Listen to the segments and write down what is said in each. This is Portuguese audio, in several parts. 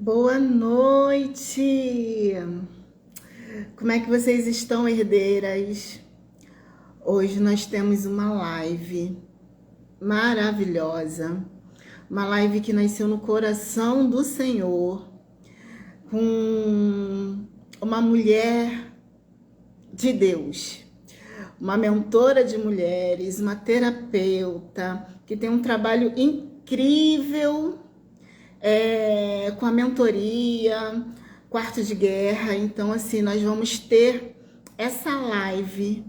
Boa noite! Como é que vocês estão, herdeiras? Hoje nós temos uma live maravilhosa, uma live que nasceu no coração do Senhor, com uma mulher de Deus, uma mentora de mulheres, uma terapeuta, que tem um trabalho incrível com a mentoria, quarto de guerra. Então, assim, nós vamos ter essa live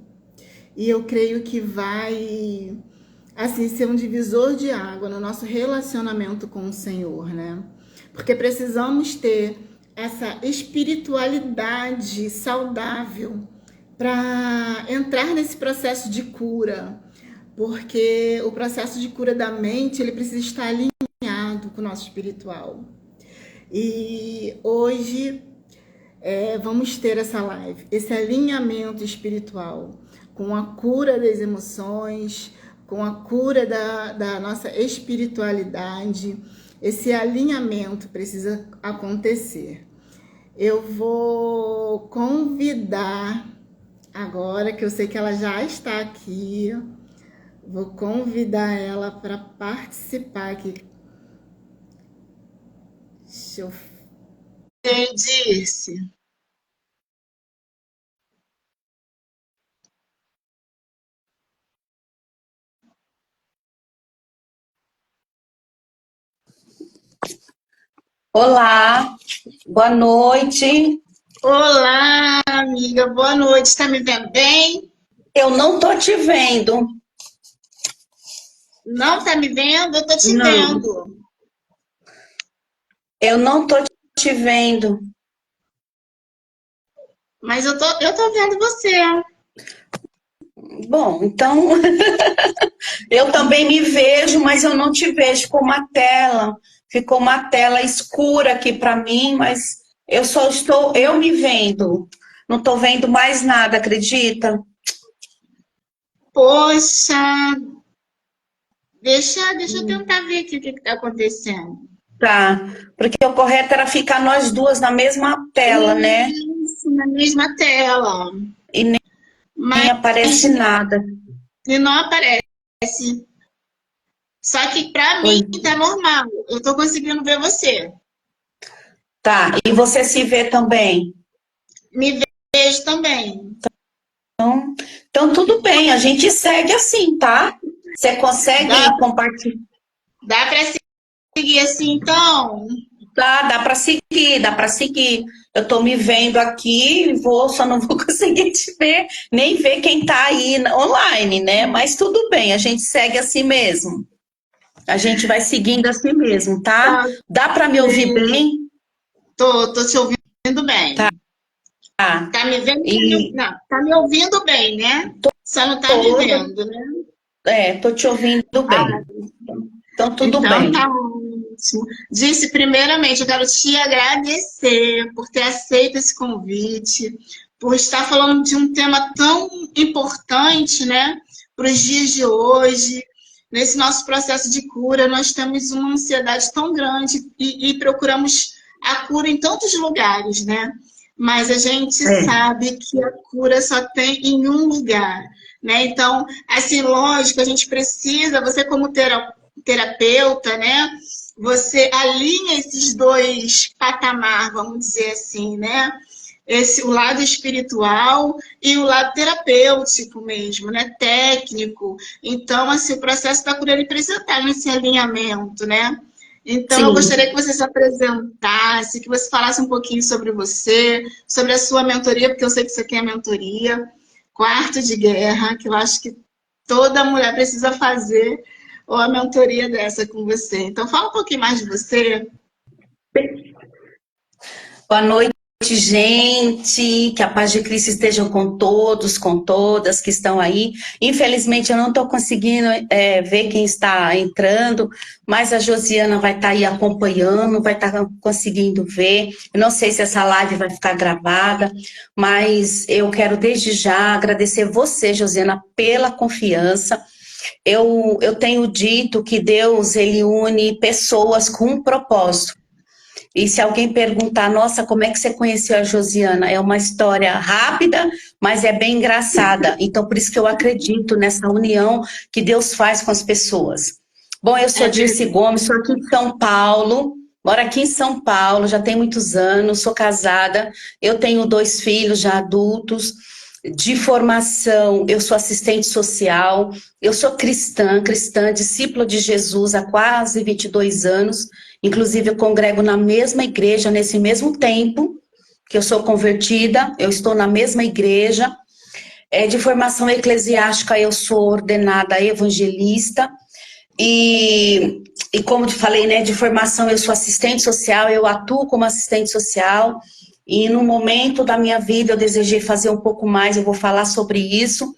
e eu creio que vai, assim, ser um divisor de água no nosso relacionamento com o Senhor, né? Porque precisamos ter essa espiritualidade saudável para entrar nesse processo de cura, porque o processo de cura da mente, ele precisa estar alinhado com o nosso espiritual. E hoje vamos ter essa live, esse alinhamento espiritual com a cura das emoções, com a cura da nossa espiritualidade. Esse alinhamento precisa acontecer. Eu vou convidar agora, que eu sei que ela já está aqui, vou convidar ela para participar aqui. Deixa eu... Quem disse? Olá, boa noite. Olá, amiga, boa noite. Está me vendo bem? Eu não tô te vendo. Não está me vendo? Eu estou te Não, vendo. eu não tô te vendo. Mas eu tô vendo você. Bom, então eu também me vejo, mas eu não te vejo. Ficou uma tela, escura aqui para mim, mas eu só estou eu me vendo. Não tô vendo mais nada, acredita? Poxa, deixa eu tentar ver aqui o que está acontecendo. Tá, porque o correto era ficar nós duas na mesma tela, né? Isso, na mesma tela. E nem Mas aparece nada. e não aparece. Só que para mim Pois tá normal. Eu tô conseguindo ver você. tá, e você se vê também? Me vejo também. Então, tudo bem, a gente segue assim, tá? Você Dá, consegue compartilhar? dá para seguir assim, então? Tá, dá para seguir, dá para seguir. Eu tô me vendo aqui, só não vou conseguir te ver, nem ver quem tá aí online, né? Mas tudo bem, a gente segue assim mesmo. A gente vai seguindo assim mesmo, tá? Tá, Dá para me ouvir sim. bem? Tô te ouvindo Tá. bem. Tá me vendo? E Não, tá me ouvindo bem, né? Só não tá me toda, vendo, né? tô te ouvindo Ah, bem. Então, tudo então bem. tá ótimo. Disse, primeiramente, eu quero te agradecer por ter aceito esse convite, por estar falando de um tema tão importante, né, para os dias de hoje. Nesse nosso processo de cura, nós temos uma ansiedade tão grande e procuramos a cura em tantos lugares, né? Mas a gente É, sabe que a cura só tem em um lugar, né? Então, assim, lógico, a gente precisa, você como terapeuta, né? Você alinha esses dois patamares, vamos dizer assim, né? O lado espiritual e o lado terapêutico mesmo, né? Técnico. Então, assim, o processo da cura ele precisa estar nesse alinhamento, né? Então, eu sim. gostaria que você se apresentasse, que você falasse um pouquinho sobre você, sobre a sua mentoria, porque eu sei que você tem a mentoria, quarto de guerra, que eu acho que toda mulher precisa fazer ou a mentoria dessa com você. Então, fala um pouquinho mais de você. Boa noite, gente. Que a paz de Cristo esteja com todos, com todas que estão aí. Infelizmente, eu não estou conseguindo ver quem está entrando, mas a Josiana vai estar aí acompanhando, vai estar conseguindo ver. Eu não sei se essa live vai ficar gravada, mas eu quero desde já agradecer você, Josiana, pela confiança. Eu tenho dito que Deus, ele une pessoas com um propósito. E se alguém perguntar, nossa, como é que você conheceu a Josiana? É uma história rápida, mas é bem engraçada. Então, por isso que eu acredito nessa união que Deus faz com as pessoas. Bom, eu sou Dirce Gomes, sou aqui em São Paulo, moro aqui em São Paulo, já tem muitos anos, sou casada, eu tenho 2 filhos já adultos. De formação, eu sou assistente social, eu sou cristã, discípula de Jesus há quase 22 anos, inclusive eu congrego na mesma igreja, nesse mesmo tempo que eu sou convertida, eu estou na mesma igreja. De formação eclesiástica, eu sou ordenada evangelista, e como te falei, né, de formação eu sou assistente social, eu atuo como assistente social, e no momento da minha vida eu desejei fazer um pouco mais, eu vou falar sobre isso.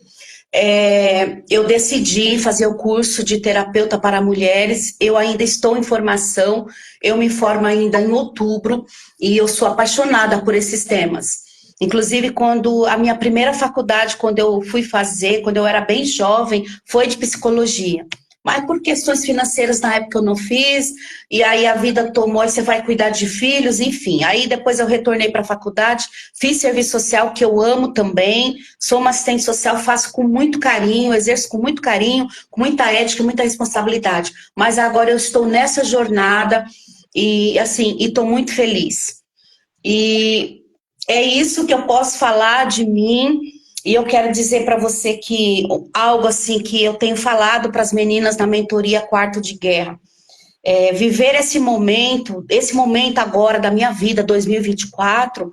Eu decidi fazer o curso de terapeuta para mulheres, eu ainda estou em formação, eu me formo ainda em outubro, e eu sou apaixonada por esses temas. Inclusive, quando a minha primeira faculdade, quando eu fui fazer, quando eu era bem jovem, foi de psicologia. Mas por questões financeiras na época eu não fiz, e aí a vida tomou, e você vai cuidar de filhos, enfim. Aí depois eu retornei para a faculdade, fiz serviço social, que eu amo também, sou uma assistente social, faço com muito carinho, exerço com muito carinho, com muita ética, muita responsabilidade. Mas agora eu estou nessa jornada, e assim, estou muito feliz. E é isso que eu posso falar de mim. E eu quero dizer para você que algo assim que eu tenho falado para as meninas na mentoria Quarto de Guerra. Viver esse momento agora da minha vida, 2024,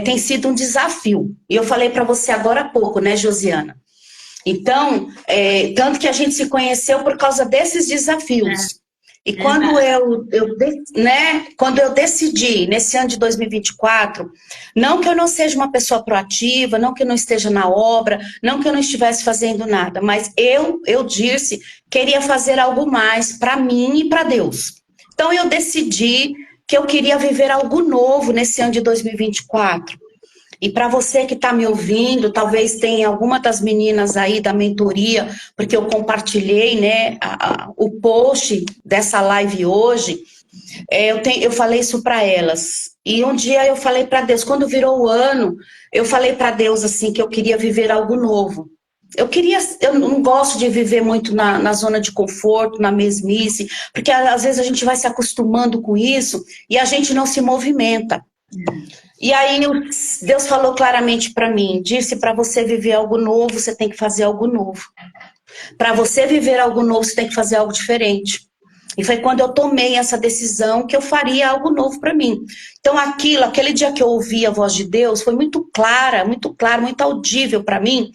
tem sido um desafio. E eu falei para você agora há pouco, né, Josiana? Então, tanto que a gente se conheceu por causa desses desafios. E quando quando eu decidi, nesse ano de 2024, não que eu não seja uma pessoa proativa, não que eu não esteja na obra, não que eu não estivesse fazendo nada, mas eu disse, queria fazer algo mais para mim e para Deus. Então eu decidi que eu queria viver algo novo nesse ano de 2024. E para você que está me ouvindo, talvez tenha alguma das meninas aí da mentoria, porque eu compartilhei, né, o post dessa live hoje, eu falei isso para elas. E um dia eu falei para Deus, quando virou o ano, eu falei para Deus assim que eu queria viver algo novo. Eu não gosto de viver muito na zona de conforto, na mesmice, porque às vezes a gente vai se acostumando com isso e a gente não se movimenta. E aí Deus falou claramente para mim, disse, para você viver algo novo, você tem que fazer algo novo. Para você viver algo novo, você tem que fazer algo diferente. E foi quando eu tomei essa decisão que eu faria algo novo para mim. Então aquele dia que eu ouvi a voz de Deus, foi muito clara, muito audível para mim.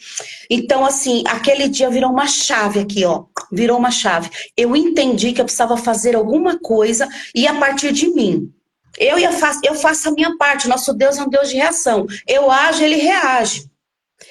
Então assim, aquele dia virou uma chave aqui, ó, virou uma chave. Eu entendi que eu precisava fazer alguma coisa e a partir de mim. Eu faço a minha parte, nosso Deus é um Deus de reação. Eu ajo, ele reage.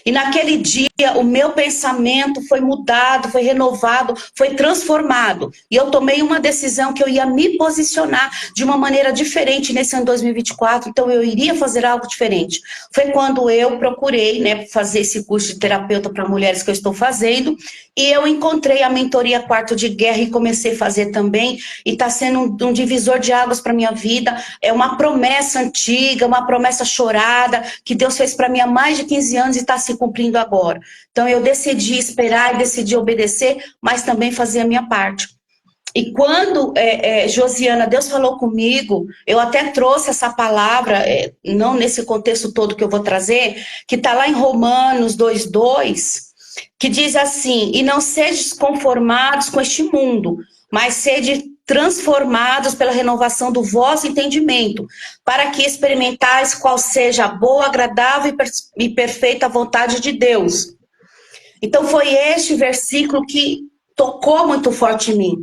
E naquele dia o meu pensamento foi mudado, foi renovado, foi transformado. E eu tomei uma decisão que eu ia me posicionar de uma maneira diferente nesse ano 2024, então eu iria fazer algo diferente. Foi quando eu procurei, né, fazer esse curso de terapeuta para mulheres que eu estou fazendo, e eu encontrei a mentoria Quarto de Guerra e comecei a fazer também, e está sendo um divisor de águas para minha vida. É uma promessa antiga, uma promessa chorada, que Deus fez para mim há mais de 15 anos e está se cumprindo agora. Então eu decidi esperar e decidi obedecer, mas também fazer a minha parte. E quando, Josiana, Deus falou comigo, eu até trouxe essa palavra, não nesse contexto todo que eu vou trazer, que está lá em Romanos 2:2, que diz assim, e não sejais conformados com este mundo, mas sede transformados pela renovação do vosso entendimento, para que experimentais qual seja a boa, agradável e perfeita vontade de Deus. Então foi este versículo que tocou muito forte em mim.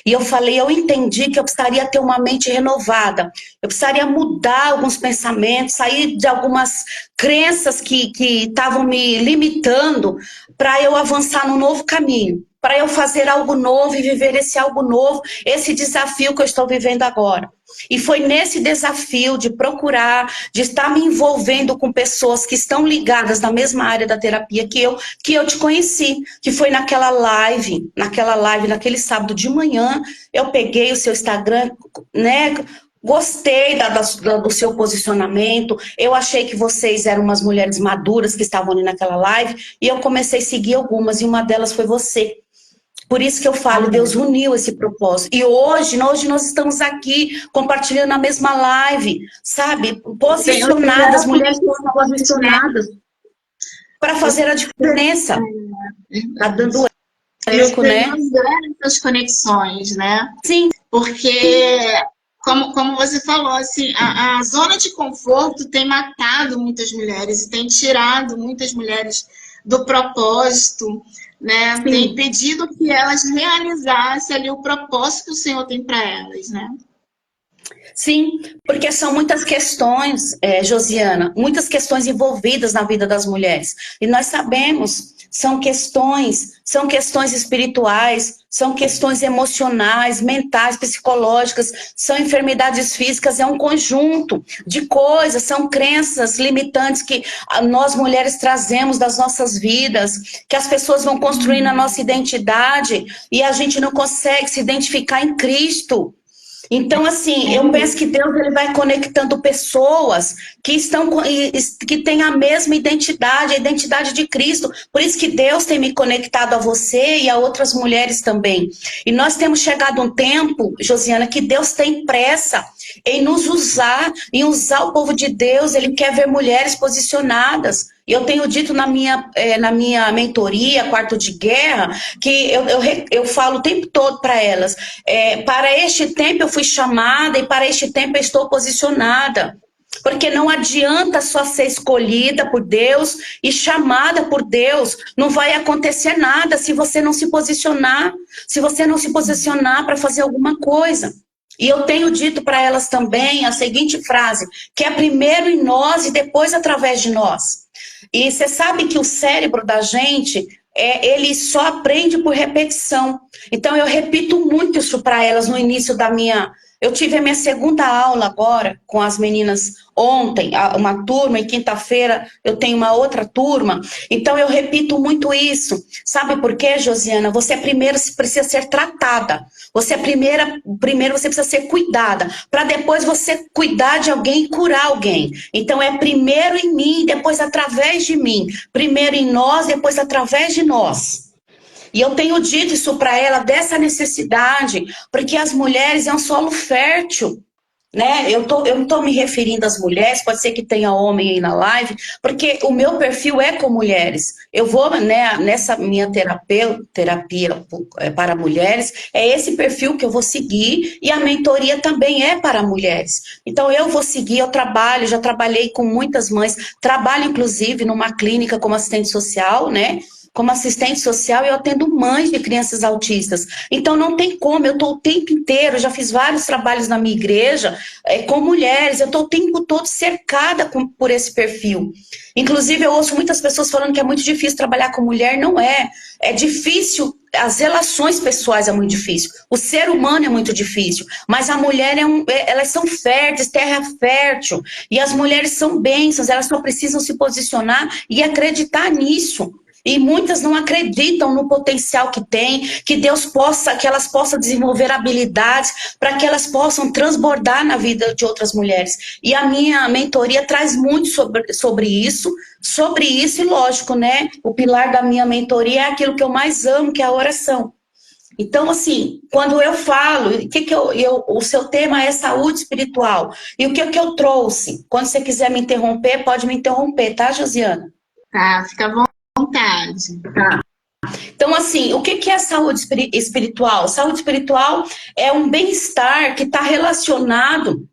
E eu falei, eu entendi que eu precisaria ter uma mente renovada, eu precisaria mudar alguns pensamentos, sair de algumas crenças que estavam me limitando para eu avançar num novo caminho, para eu fazer algo novo e viver esse algo novo, esse desafio que eu estou vivendo agora. E foi nesse desafio de procurar, de estar me envolvendo com pessoas que estão ligadas na mesma área da terapia que eu te conheci, que foi naquela live, naquele sábado de manhã, eu peguei o seu Instagram, né, Gostei do seu posicionamento. Eu achei que vocês eram umas mulheres maduras que estavam ali naquela live. E eu comecei a seguir algumas. E uma delas foi você. Por isso que eu falo, Deus uniu esse propósito. E hoje nós estamos aqui compartilhando a mesma live, sabe? Posicionadas, mulheres posicionadas para fazer a diferença. Tá dando eco, né? Essas conexões, né? Sim. Porque, como você falou, assim, a zona de conforto tem matado muitas mulheres e tem tirado muitas mulheres do propósito, né? Sim. Tem impedido que elas realizassem ali o propósito que o Senhor tem para elas, né? Sim, porque são muitas questões, Josiana, muitas questões envolvidas na vida das mulheres. E nós sabemos, são questões espirituais, são questões emocionais, mentais, psicológicas, são enfermidades físicas, é um conjunto de coisas, são crenças limitantes que nós mulheres trazemos das nossas vidas, que as pessoas vão construindo a nossa identidade e a gente não consegue se identificar em Cristo. Então, assim, eu penso que Deus ele vai conectando pessoas que têm a mesma identidade, a identidade de Cristo. Por isso que Deus tem me conectado a você e a outras mulheres também. E nós temos chegado um tempo, Josiana, que Deus tem pressa em nos usar, em usar o povo de Deus. Ele quer ver mulheres posicionadas. E eu tenho dito na minha mentoria, Quarto de Guerra, que eu falo o tempo todo para elas, para este tempo eu fui chamada e para este tempo eu estou posicionada. Porque não adianta só ser escolhida por Deus e chamada por Deus, não vai acontecer nada se você não se posicionar, para fazer alguma coisa. E eu tenho dito para elas também a seguinte frase, que é primeiro em nós e depois através de nós. E você sabe que o cérebro da gente, ele só aprende por repetição. Então eu repito muito isso para elas no início da minha... Eu tive a minha segunda aula agora com as meninas ontem, uma turma, e quinta-feira eu tenho uma outra turma. Então eu repito muito isso. Sabe por quê, Josiana? Você primeiro precisa ser tratada. Você primeiro você precisa ser cuidada, para depois você cuidar de alguém e curar alguém. Então é primeiro em mim, depois através de mim. Primeiro em nós, depois através de nós. E eu tenho dito isso para ela, dessa necessidade, porque as mulheres é um solo fértil, né? Eu não estou me referindo às mulheres, pode ser que tenha homem aí na live, porque o meu perfil é com mulheres. Eu vou, né, nessa minha terapia para mulheres, é esse perfil que eu vou seguir, e a mentoria também é para mulheres. Então eu vou seguir, eu trabalho, já trabalhei com muitas mães, trabalho inclusive numa clínica como assistente social, né? Como assistente social, eu atendo mães de crianças autistas. Então, não tem como, eu estou o tempo inteiro, já fiz vários trabalhos na minha igreja, com mulheres, eu estou o tempo todo cercada por esse perfil. Inclusive, eu ouço muitas pessoas falando que é muito difícil trabalhar com mulher, não é. É difícil, as relações pessoais é muito difícil, o ser humano é muito difícil, mas a mulher, elas são férteis, terra fértil, e as mulheres são bênçãos, elas só precisam se posicionar e acreditar nisso. E muitas não acreditam no potencial que tem, que elas possam desenvolver habilidades para que elas possam transbordar na vida de outras mulheres. E a minha mentoria traz muito sobre isso, e lógico, né? O pilar da minha mentoria é aquilo que eu mais amo, que é a oração. Então, assim, quando eu falo, o seu tema é saúde espiritual. E o que eu trouxe? Quando você quiser me interromper, pode me interromper, tá, Josiana? Tá, fica à vontade. Tá. Então, assim, o que é saúde espiritual? Saúde espiritual é um bem-estar que está relacionado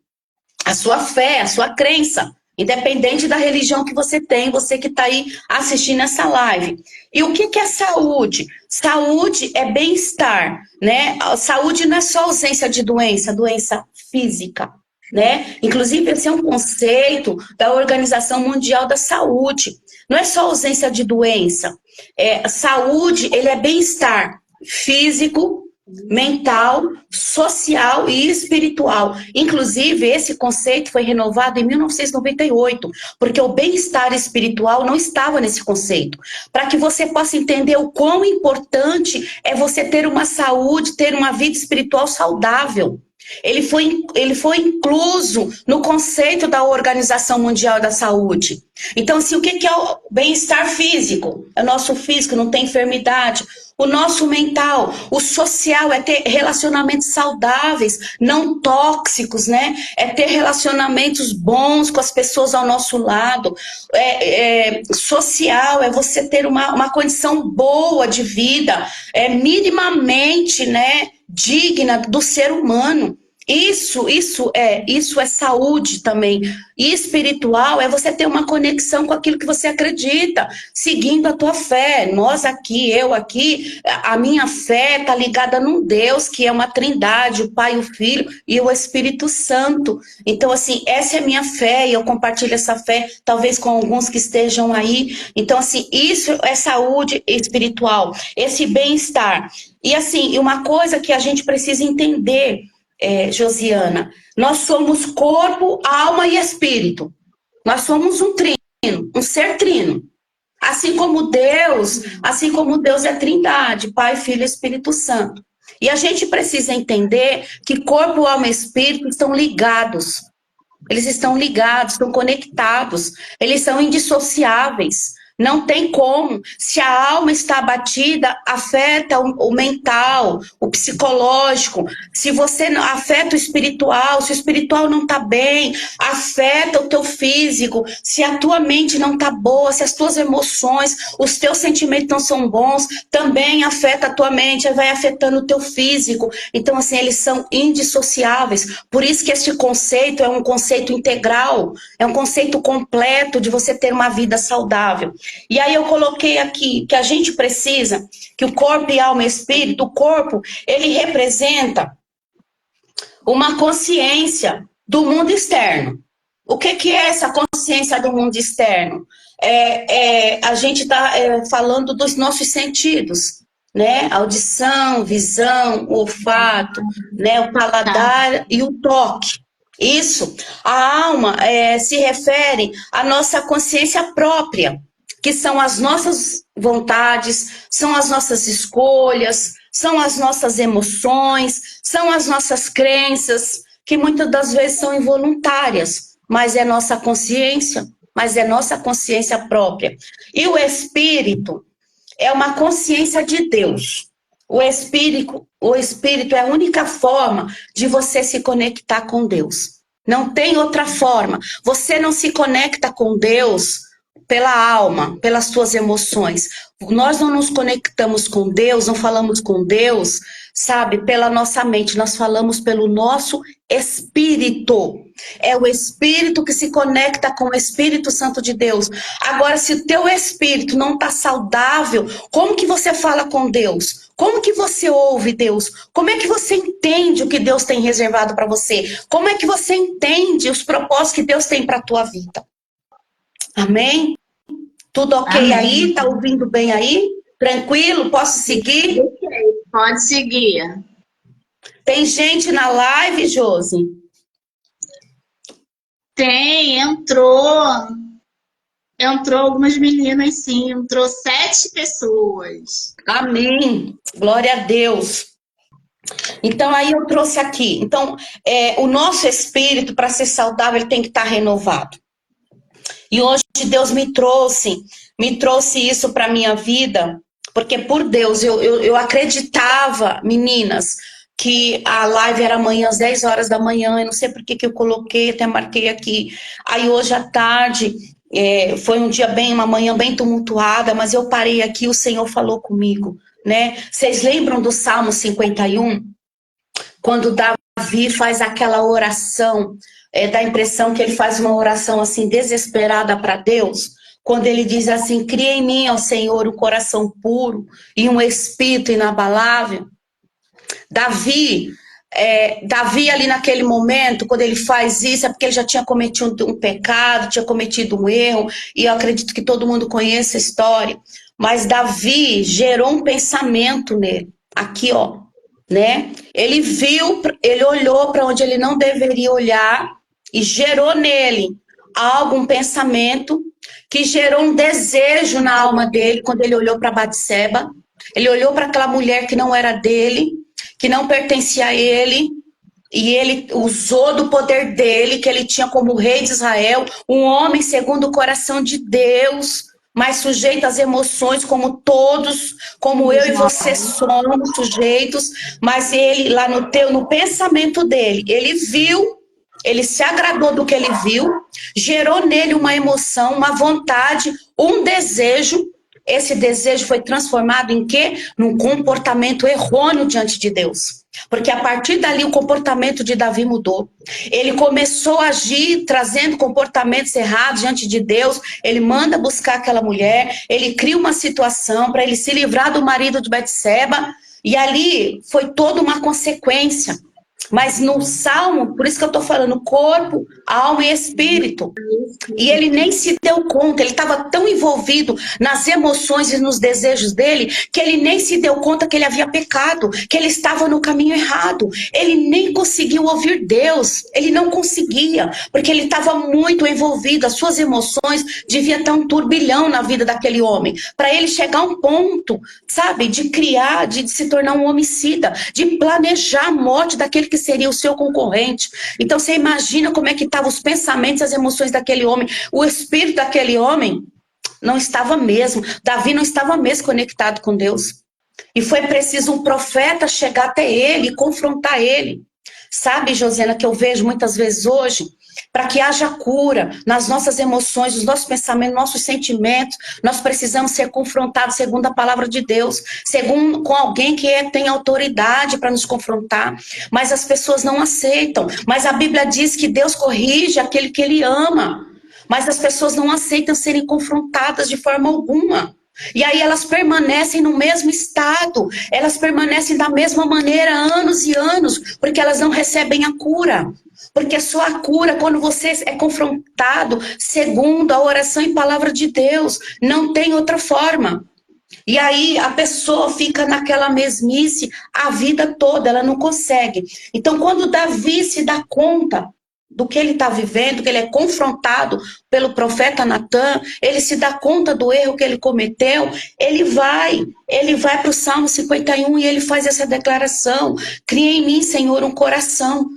à sua fé, à sua crença, independente da religião que você tem, você que está aí assistindo essa live. E o que é saúde? Saúde é bem-estar, né? Saúde não é só ausência de doença física, né? Inclusive, esse é um conceito da Organização Mundial da Saúde. Não é só ausência de doença. Saúde, ele é bem-estar físico, mental, social e espiritual. Inclusive, esse conceito foi renovado em 1998, porque o bem-estar espiritual não estava nesse conceito. Para que você possa entender o quão importante é você ter uma saúde, ter uma vida espiritual saudável. Ele foi incluso no conceito da Organização Mundial da Saúde. Então, assim, o que é o bem-estar físico? É o nosso físico, não tem enfermidade. O nosso mental, o social é ter relacionamentos saudáveis, não tóxicos, né? É ter relacionamentos bons com as pessoas ao nosso lado. Social é você ter uma condição boa de vida, minimamente, né, digna do ser humano. Isso é saúde também. E espiritual é você ter uma conexão com aquilo que você acredita, seguindo a tua fé. Nós aqui, eu aqui, a minha fé está ligada num Deus que é uma trindade, o Pai, o Filho e o Espírito Santo. Então, assim, essa é a minha fé e eu compartilho essa fé, talvez com alguns que estejam aí. Então, assim, isso é saúde espiritual, esse bem-estar. E, assim, uma coisa que a gente precisa entender, Josiana, nós somos corpo, alma e espírito. Nós somos um trino, um ser trino. Assim como Deus é trindade, Pai, Filho e Espírito Santo. E a gente precisa entender que corpo, alma e espírito estão ligados. Eles estão ligados, estão conectados. Eles são indissociáveis. Não tem como. Se a alma está abatida, afeta o mental, o psicológico. Se você não afeta o espiritual, se o espiritual não está bem, afeta o teu físico. Se a tua mente não está boa, se as tuas emoções, os teus sentimentos não são bons, também afeta a tua mente, vai afetando o teu físico. Então, assim, eles são indissociáveis. Por isso que este conceito é um conceito integral, é um conceito completo de você ter uma vida saudável. E aí eu coloquei aqui que a gente precisa, que o corpo e alma e espírito, o corpo, ele representa uma consciência do mundo externo. O que é essa consciência do mundo externo? A gente está falando dos nossos sentidos, né? Audição, visão, olfato, né? O paladar e o toque. Isso. A alma se refere à nossa consciência própria, que são as nossas vontades, são as nossas escolhas, são as nossas emoções, são as nossas crenças, que muitas das vezes são involuntárias, mas é nossa consciência, própria. E o espírito é uma consciência de Deus. O espírito é a única forma de você se conectar com Deus. Não tem outra forma. Você não se conecta com Deus pela alma, pelas suas emoções. Nós não nos conectamos com Deus, não falamos com Deus, sabe, pela nossa mente. Nós falamos pelo nosso espírito. É o espírito que se conecta com o Espírito Santo de Deus. Agora, se o teu espírito não está saudável, como que você fala com Deus? Como que você ouve Deus? Como é que você entende o que Deus tem reservado para você? Como é que você entende os propósitos que Deus tem para a tua vida? Amém? Tudo ok? Amém. Aí? Tá ouvindo bem aí? Tranquilo? Posso seguir? Pode seguir. Tem gente na live, Josi? Tem, entrou algumas meninas, sim. Entrou 7 pessoas. Amém. Glória a Deus. Então, aí eu trouxe aqui. Então, o nosso espírito, para ser saudável, ele tem que estar renovado. E hoje Deus me trouxe isso para a minha vida, porque por Deus, eu acreditava, meninas, que a live era amanhã às 10 horas da manhã, eu não sei por que eu coloquei, até marquei aqui. Aí hoje à tarde, foi uma manhã bem tumultuada, mas eu parei aqui e o Senhor falou comigo, né? Vocês lembram do Salmo 51? Quando Davi faz aquela oração, dá a impressão que ele faz uma oração assim desesperada para Deus, quando ele diz assim: cria em mim, ó Senhor, um coração puro e um espírito inabalável. Davi ali naquele momento, quando ele faz isso, é porque ele já tinha cometido um pecado, tinha cometido um erro, e eu acredito que todo mundo conhece a história, mas Davi gerou um pensamento nele, aqui ó, né? Ele olhou para onde ele não deveria olhar e gerou nele um pensamento que gerou um desejo na alma dele quando ele olhou para Batseba. Ele olhou para aquela mulher que não era dele, que não pertencia a ele, E ele usou do poder dele, que ele tinha como rei de Israel, um homem segundo o coração de Deus, mas sujeito às emoções, como todos, como eu e você somos sujeitos. Mas ele, lá no pensamento dele, ele viu, ele se agradou do que ele viu, gerou nele uma emoção, uma vontade, um desejo. Esse desejo foi transformado em quê? Num comportamento errôneo diante de Deus. Porque a partir dali o comportamento de Davi mudou. Ele começou a agir trazendo comportamentos errados diante de Deus. Ele manda buscar aquela mulher, ele cria uma situação para ele se livrar do marido de Betseba, e ali foi toda uma consequência. Mas no Salmo, por isso que eu estou falando corpo, alma e espírito. E ele nem se deu conta, ele estava tão envolvido nas emoções e nos desejos dele, que ele nem se deu conta que ele havia pecado, que ele estava no caminho errado. Ele nem conseguiu ouvir Deus, ele não conseguia, porque ele estava muito envolvido, as suas emoções devia estar um turbilhão na vida daquele homem, para ele chegar a um ponto, sabe, de criar, de se tornar um homicida, de planejar a morte daquele que seria o seu concorrente. Então você imagina como é que estavam os pensamentos e as emoções daquele homem. O espírito daquele homem não estava mesmo, Davi não estava mesmo conectado com Deus. E foi preciso um profeta chegar até ele e confrontar ele. Sabe, Josiana, que eu vejo muitas vezes hoje, para que haja cura nas nossas emoções, nos nossos pensamentos, nos nossos sentimentos, nós precisamos ser confrontados segundo a palavra de Deus, segundo com alguém que tem autoridade para nos confrontar. Mas as pessoas não aceitam. Mas a Bíblia diz que Deus corrige aquele que Ele ama. Mas as pessoas não aceitam serem confrontadas de forma alguma. E aí elas permanecem no mesmo estado, elas permanecem da mesma maneira anos e anos, porque elas não recebem a cura. Porque só a cura, quando você é confrontado segundo a oração e palavra de Deus, não tem outra forma. E aí a pessoa fica naquela mesmice a vida toda, ela não consegue. Então quando Davi se dá conta do que ele está vivendo, que ele é confrontado pelo profeta Natan, ele se dá conta do erro que ele cometeu, ele vai para o Salmo 51 e ele faz essa declaração: cria em mim, Senhor, um coração,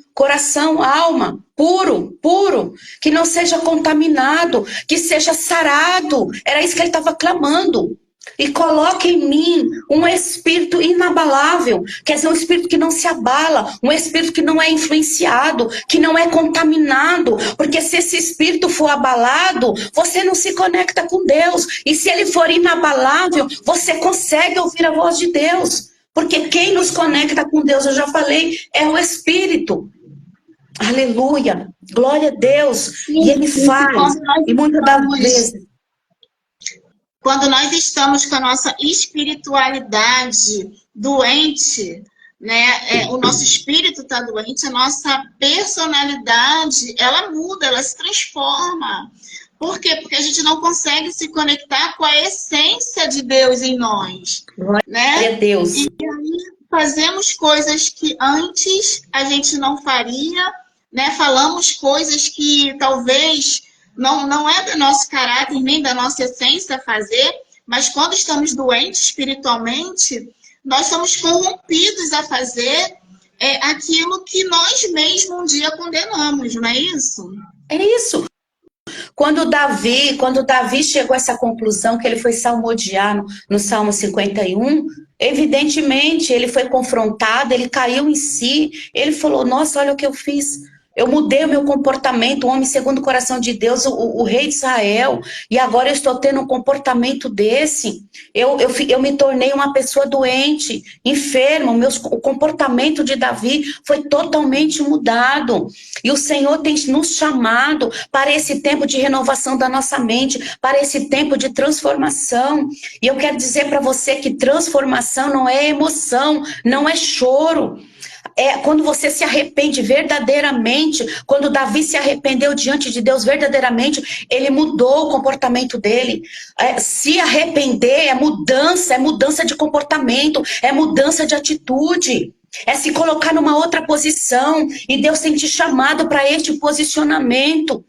alma, puro, que não seja contaminado, que seja sarado. Era isso que ele estava clamando. E coloque em mim um espírito inabalável, quer dizer, um espírito que não se abala, um espírito que não é influenciado, que não é contaminado, porque se esse espírito for abalado, você não se conecta com Deus, e se ele for inabalável, você consegue ouvir a voz de Deus, porque quem nos conecta com Deus, eu já falei, é o Espírito. Aleluia, glória a Deus. E ele faz, e muitas das vezes, quando nós estamos com a nossa espiritualidade doente, né, o nosso espírito está doente, a nossa personalidade, ela muda, ela se transforma. Por quê? Porque a gente não consegue se conectar com a essência de Deus em nós. Né? Glória a Deus. E aí fazemos coisas que antes a gente não faria, né? Falamos coisas que talvez não é do nosso caráter, nem da nossa essência fazer, mas quando estamos doentes espiritualmente, nós somos corrompidos a fazer aquilo que nós mesmos um dia condenamos, não é isso? É isso. Quando Davi chegou a essa conclusão, que ele foi salmodiar no Salmo 51, evidentemente ele foi confrontado, ele caiu em si, ele falou: nossa, olha o que eu fiz. Eu mudei o meu comportamento, o homem segundo o coração de Deus, o rei de Israel, e agora eu estou tendo um comportamento desse. Eu me tornei uma pessoa doente, enferma. O comportamento de Davi foi totalmente mudado. E o Senhor tem nos chamado para esse tempo de renovação da nossa mente, para esse tempo de transformação. E eu quero dizer para você que transformação não é emoção, não é choro. É quando você se arrepende verdadeiramente. Quando Davi se arrependeu diante de Deus verdadeiramente, ele mudou o comportamento dele. Se arrepender é mudança de comportamento, é mudança de atitude, é se colocar numa outra posição, e Deus tem te chamado para este posicionamento.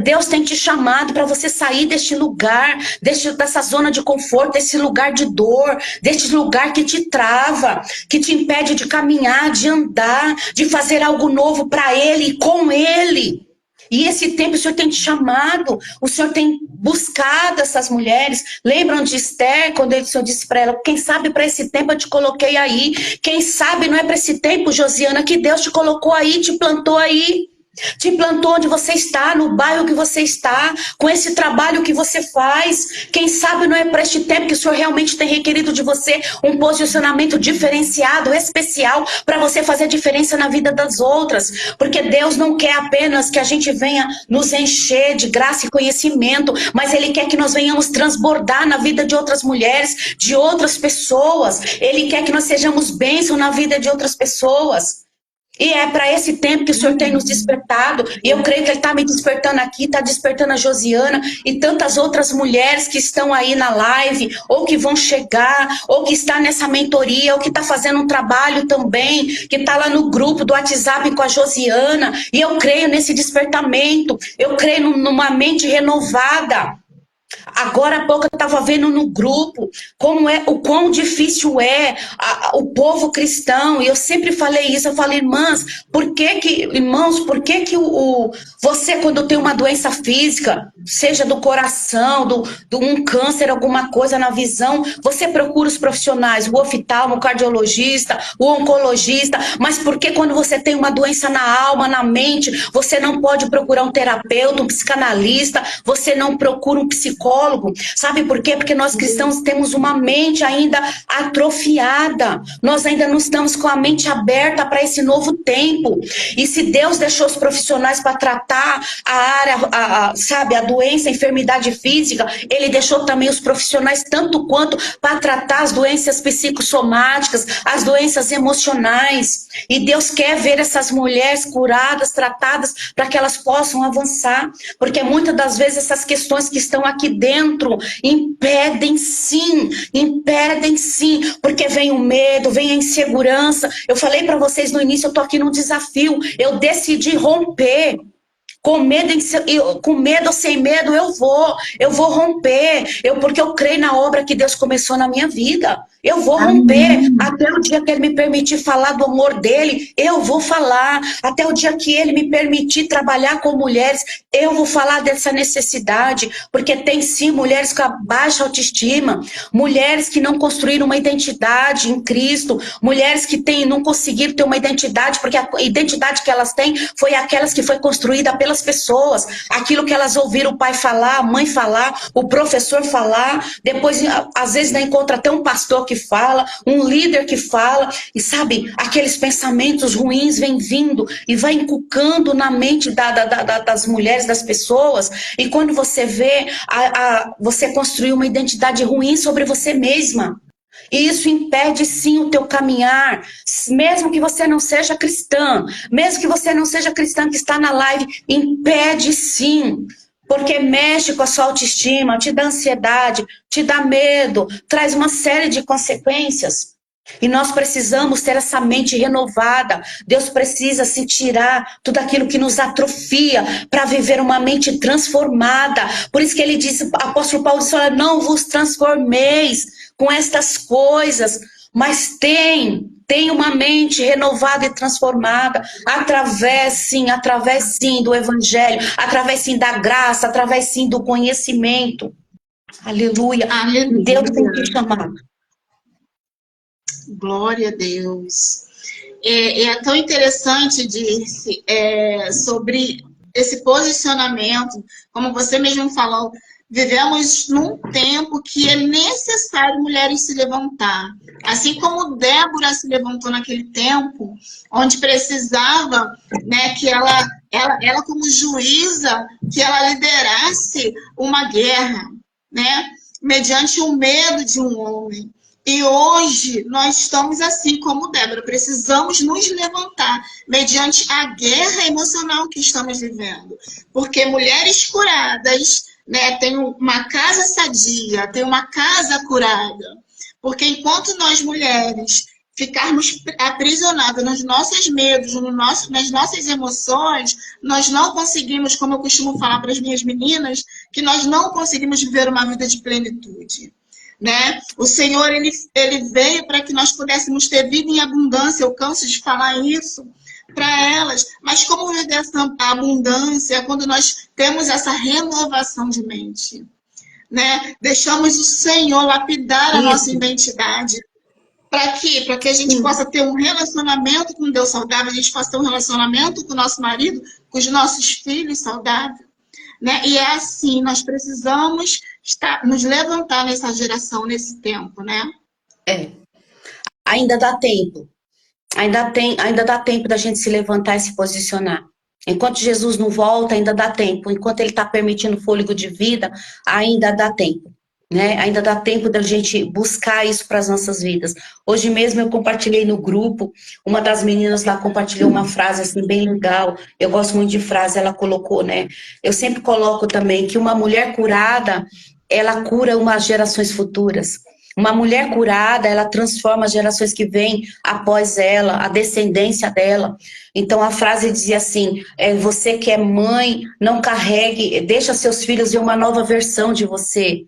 Deus tem te chamado para você sair deste lugar, dessa zona de conforto, desse lugar de dor, deste lugar que te trava, que te impede de caminhar, de andar, de fazer algo novo para Ele e com Ele. E esse tempo o Senhor tem te chamado, o Senhor tem buscado essas mulheres. Lembram de Esther, quando o Senhor disse para ela, quem sabe para esse tempo eu te coloquei aí. Quem sabe não é para esse tempo, Josiana, que Deus te colocou aí, te plantou aí. Te plantou onde você está, no bairro que você está, com esse trabalho que você faz. Quem sabe não é para este tempo que o Senhor realmente tem requerido de você um posicionamento diferenciado, especial, para você fazer a diferença na vida das outras. Porque Deus não quer apenas que a gente venha nos encher de graça e conhecimento, mas Ele quer que nós venhamos transbordar na vida de outras mulheres, de outras pessoas. Ele quer que nós sejamos bênção na vida de outras pessoas. E é para esse tempo que o Senhor tem nos despertado. E eu creio que Ele está me despertando aqui, está despertando a Josiana e tantas outras mulheres que estão aí na live, ou que vão chegar, ou que está nessa mentoria, ou que está fazendo um trabalho também, que está lá no grupo do WhatsApp com a Josiana. E eu creio nesse despertamento, eu creio numa mente renovada. Agora há pouco eu estava vendo no grupo o quão difícil é o povo cristão, e eu sempre falei isso, eu falei, irmãos, por que você, quando tem uma doença física, seja do coração, do um câncer, alguma coisa na visão, você procura os profissionais, o oftalmo, o cardiologista, o oncologista, mas por que quando você tem uma doença na alma, na mente, você não pode procurar um terapeuta, um psicanalista, você não procura um psicólogo? Sabe por quê? Porque nós cristãos temos uma mente ainda atrofiada, nós ainda não estamos com a mente aberta para esse novo tempo. E se Deus deixou os profissionais para tratar a área, sabe, a doença, a enfermidade física, Ele deixou também os profissionais tanto quanto para tratar as doenças psicossomáticas, as doenças emocionais. E Deus quer ver essas mulheres curadas, tratadas, para que elas possam avançar, porque muitas das vezes essas questões que estão aqui dentro impedem sim, porque vem o medo, vem a insegurança. Eu falei para vocês no início, eu estou aqui num desafio, eu decidi romper. Com medo ou sem medo, eu vou romper, porque eu creio na obra que Deus começou na minha vida. Eu vou romper, até o dia que Ele me permitir falar do amor dEle, eu vou falar, até o dia que Ele me permitir trabalhar com mulheres, eu vou falar dessa necessidade, porque tem sim mulheres com baixa autoestima, mulheres que não construíram uma identidade em Cristo, mulheres que não conseguiram ter uma identidade, porque a identidade que elas têm foi aquelas que foi construída pelas pessoas, aquilo que elas ouviram o pai falar, a mãe falar, o professor falar, depois às vezes ainda encontra até um pastor que fala, um líder que fala, e sabe, aqueles pensamentos ruins vêm vindo e vai inculcando na mente das mulheres, das pessoas, e quando você vê, você construiu uma identidade ruim sobre você mesma. E isso impede sim o teu caminhar, mesmo que você não seja cristã, que está na live, impede sim, porque mexe com a sua autoestima, te dá ansiedade, te dá medo, traz uma série de consequências. E nós precisamos ter essa mente renovada. Deus precisa se tirar tudo aquilo que nos atrofia para viver uma mente transformada. Por isso que ele disse, o apóstolo Paulo disse, olha, não vos transformeis com estas coisas, mas tem uma mente renovada e transformada através sim do evangelho, através sim da graça, através sim do conhecimento. Aleluia. Aleluia. Deus tem te chamado. Glória a Deus. É tão interessante, Dirce, sobre esse posicionamento, como você mesmo falou, vivemos num tempo que é necessário mulheres se levantar. Assim como Débora se levantou naquele tempo, onde precisava, né, que ela como juíza, que ela liderasse uma guerra, né, mediante o medo de um homem. E hoje nós estamos assim como Débora, precisamos nos levantar mediante a guerra emocional que estamos vivendo. Porque mulheres curadas, né, têm uma casa sadia, têm uma casa curada. Porque enquanto nós mulheres ficarmos aprisionados nos nossos medos, nas nossas emoções, nós não conseguimos, como eu costumo falar para as minhas meninas, que nós não conseguimos viver uma vida de plenitude. Né? O Senhor, ele veio para que nós pudéssemos ter vida em abundância. Eu canso de falar isso para elas. Mas como viver essa abundância quando nós temos essa renovação de mente? Né? Deixamos o Senhor lapidar a nossa identidade. Para quê? Para que a gente possa ter um relacionamento com Deus saudável, a gente possa ter um relacionamento com o nosso marido, com os nossos filhos saudável. Né? E é assim, nós precisamos nos levantar nessa geração, nesse tempo, né? Ainda dá tempo. Ainda dá tempo da gente se levantar e se posicionar. Enquanto Jesus não volta, ainda dá tempo. Enquanto ele está permitindo fôlego de vida, ainda dá tempo. Né? Ainda dá tempo da gente buscar isso para as nossas vidas. Hoje mesmo eu compartilhei no grupo, uma das meninas lá compartilhou uma frase assim bem legal. Eu gosto muito de frase, ela colocou, né? Eu sempre coloco também que uma mulher curada, ela cura umas gerações futuras. Uma mulher curada, ela transforma as gerações que vêm após ela, a descendência dela. Então a frase dizia assim, você que é mãe, não carregue, deixa seus filhos ver uma nova versão de você.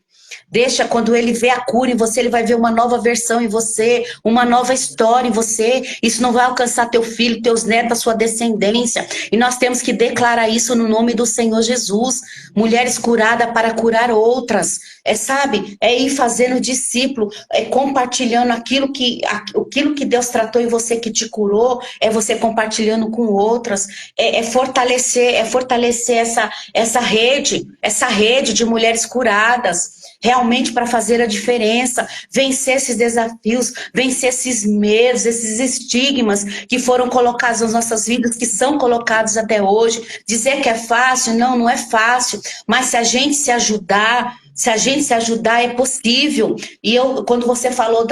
Deixa, quando ele vê a cura em você, ele vai ver uma nova versão em você, uma nova história em você. Isso não vai alcançar teu filho, teus netos, a sua descendência. E nós temos que declarar isso no nome do Senhor Jesus. Mulheres curadas para curar outras. Sabe? É ir fazendo discípulo, compartilhando aquilo que Deus tratou em você, que te curou, você compartilhando com outras. Fortalecer essa rede de mulheres curadas. Realmente para fazer a diferença, vencer esses desafios, vencer esses medos, esses estigmas que foram colocados nas nossas vidas, que são colocados até hoje. Dizer que é fácil, não é fácil, mas se a gente se ajudar é possível. E quando você falou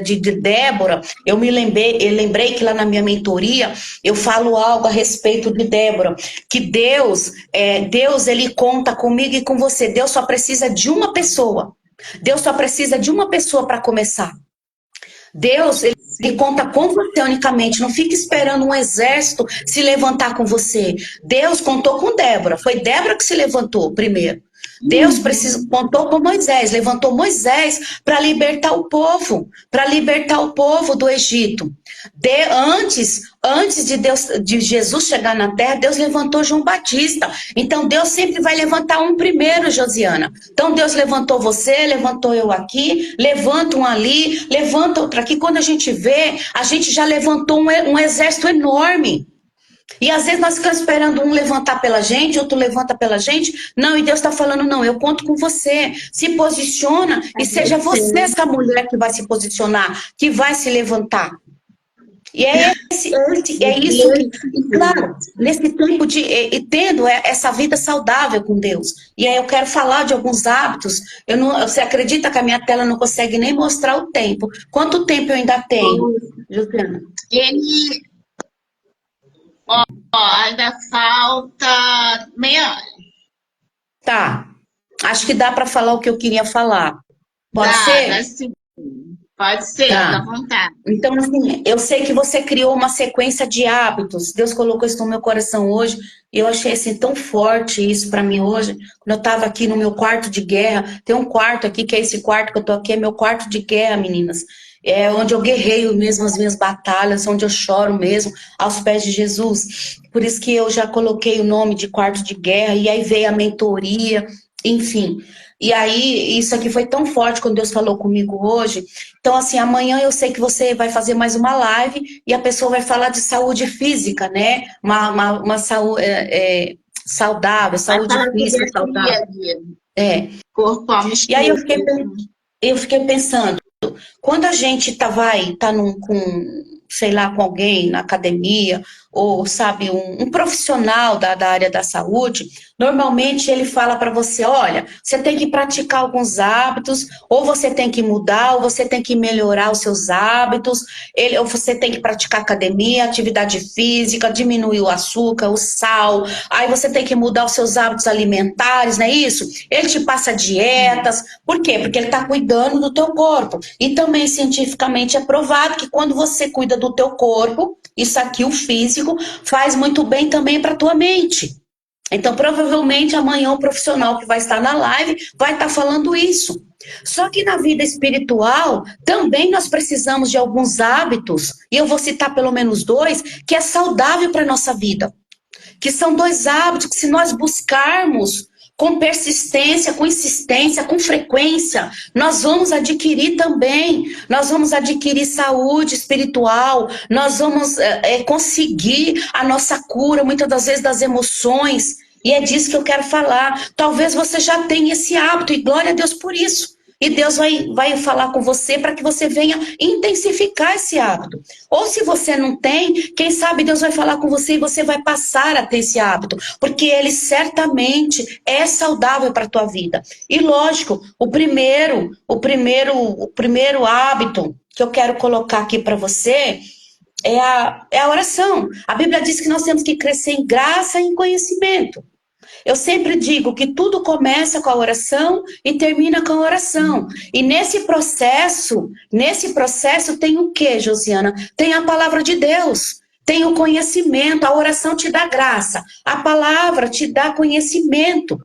de Débora, eu lembrei que lá na minha mentoria, eu falo algo a respeito de Débora, que Deus, ele conta comigo e com você. Deus só precisa de uma pessoa. Deus só precisa de uma pessoa para começar. Deus, ele conta com você unicamente. Não fique esperando um exército se levantar com você. Deus contou com Débora. Foi Débora que se levantou primeiro. Deus contou com Moisés, levantou Moisés para libertar o povo do Egito. Antes de Jesus chegar na terra, Deus levantou João Batista. Então Deus sempre vai levantar um primeiro, Josiana. Então Deus levantou você, levantou eu aqui, levanta um ali, levanta outro aqui. Quando a gente vê, a gente já levantou um exército enorme. E às vezes nós ficamos esperando um levantar pela gente, outro levanta pela gente. Não, e Deus está falando, não, eu conto com você. Se posiciona e seja você essa mulher que vai se posicionar, que vai se levantar. E é isso que, claro, nesse tempo tendo essa vida saudável com Deus. E aí eu quero falar de alguns hábitos. Você acredita que a minha tela não consegue nem mostrar o tempo? Quanto tempo eu ainda tenho, Juliana? Ainda falta meia hora. Tá. Acho que dá para falar o que eu queria falar. Pode ser? Dá, sim. Pode ser, tá. À vontade. Então, assim, eu sei que você criou uma sequência de hábitos. Deus colocou isso no meu coração hoje. E eu achei assim tão forte isso para mim hoje. Quando eu estava aqui no meu quarto de guerra, tem um quarto aqui, que é esse quarto que eu tô aqui, é meu quarto de guerra, meninas. É onde eu guerreio mesmo as minhas batalhas, onde eu choro mesmo, aos pés de Jesus. Por isso que eu já coloquei o nome de quarto de guerra, e aí veio a mentoria, enfim. E aí, isso aqui foi tão forte quando Deus falou comigo hoje. Então, assim, amanhã eu sei que você vai fazer mais uma live, e a pessoa vai falar de saúde física, né? Uma saúde saudável, saúde física saudável. Corpo, alma, espírito. E aí eu fiquei pensando, quando a gente sei lá, com alguém na academia, ou, sabe, um profissional da área da saúde, normalmente ele fala para você, olha, você tem que praticar alguns hábitos, ou você tem que mudar, ou você tem que melhorar os seus hábitos, ou você tem que praticar academia, atividade física, diminuir o açúcar, o sal, aí você tem que mudar os seus hábitos alimentares, não é isso? Ele te passa dietas, por quê? Porque ele está cuidando do teu corpo. E também cientificamente é provado que quando você cuida do teu corpo, isso aqui, o físico, faz muito bem também para a tua mente. Então, provavelmente, amanhã o profissional que vai estar na live vai estar falando isso. Só que na vida espiritual, também nós precisamos de alguns hábitos, e eu vou citar pelo menos 2, que é saudável para a nossa vida. Que são 2 hábitos que, se nós buscarmos com persistência, com insistência, com frequência, nós vamos adquirir também, nós vamos adquirir saúde espiritual, nós vamos conseguir a nossa cura, muitas das vezes, das emoções, e é disso que eu quero falar. Talvez você já tenha esse hábito, e glória a Deus por isso. E Deus vai falar com você para que você venha intensificar esse hábito. Ou se você não tem, quem sabe Deus vai falar com você e você vai passar a ter esse hábito. Porque ele certamente é saudável para a tua vida. E lógico, o primeiro hábito que eu quero colocar aqui para você é a oração. A Bíblia diz que nós temos que crescer em graça e em conhecimento. Eu sempre digo que tudo começa com a oração e termina com a oração. E nesse processo tem o quê, Josiana? Tem a palavra de Deus, tem o conhecimento, a oração te dá graça, a palavra te dá conhecimento.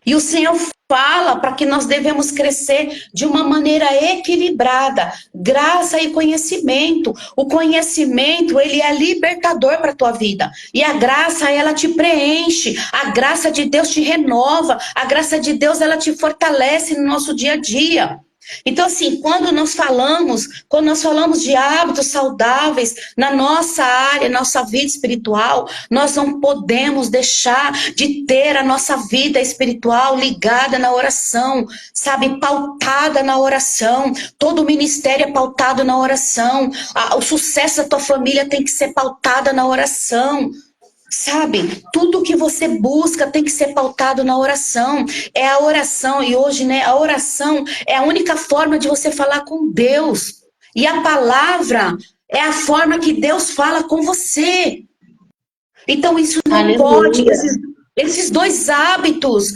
E o Senhor fala para que nós devemos crescer de uma maneira equilibrada, graça e conhecimento. O conhecimento, ele é libertador para a tua vida. E a graça, ela te preenche. A graça de Deus te renova. A graça de Deus, ela te fortalece no nosso dia a dia. Então, assim, quando nós falamos de hábitos saudáveis na nossa área, nossa vida espiritual, nós não podemos deixar de ter a nossa vida espiritual ligada na oração, sabe, pautada na oração. Todo ministério é pautado na oração. O sucesso da tua família tem que ser pautada na oração. Sabe, tudo que você busca tem que ser pautado na oração. É a oração, e hoje, né, a oração é a única forma de você falar com Deus. E a palavra é a forma que Deus fala com você. Então isso não Aleluia. pode, esses dois hábitos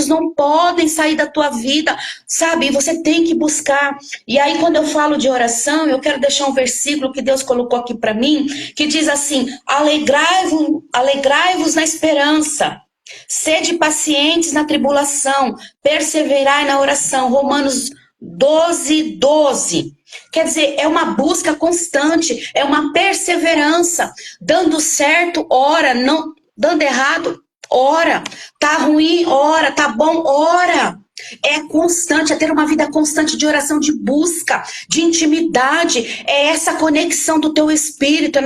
não podem sair da tua vida, sabe? Você tem que buscar. E aí, quando eu falo de oração, eu quero deixar um versículo que Deus colocou aqui para mim, que diz assim: alegrai-vos na esperança, sede pacientes na tribulação, perseverai na oração. Romanos 12, 12. Quer dizer, é uma busca constante, é uma perseverança. Dando certo, ora. Não dando errado, ora. Tá ruim, ora. Tá bom, ora. É constante, é ter uma vida constante de oração, de busca, de intimidade. É essa conexão do teu espírito,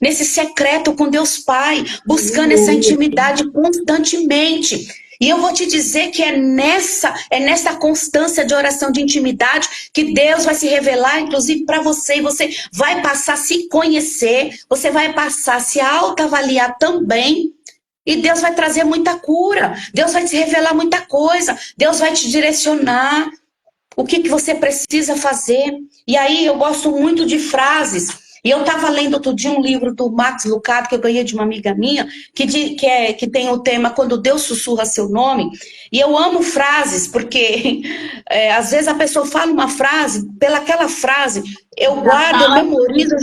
nesse secreto com Deus Pai, buscando essa intimidade constantemente. E eu vou te dizer que é nessa constância de oração, de intimidade, que Deus vai se revelar, inclusive para você, e você vai passar a se conhecer, você vai passar a se autoavaliar também, e Deus vai trazer muita cura, Deus vai te revelar muita coisa, Deus vai te direcionar o que você precisa fazer. E aí eu gosto muito de frases. E eu estava lendo outro dia um livro do Max Lucado, que eu ganhei de uma amiga minha, que tem o tema Quando Deus Sussurra Seu Nome. E eu amo frases, porque às vezes a pessoa fala uma frase, pelaquela frase, eu guardo, eu memorizo,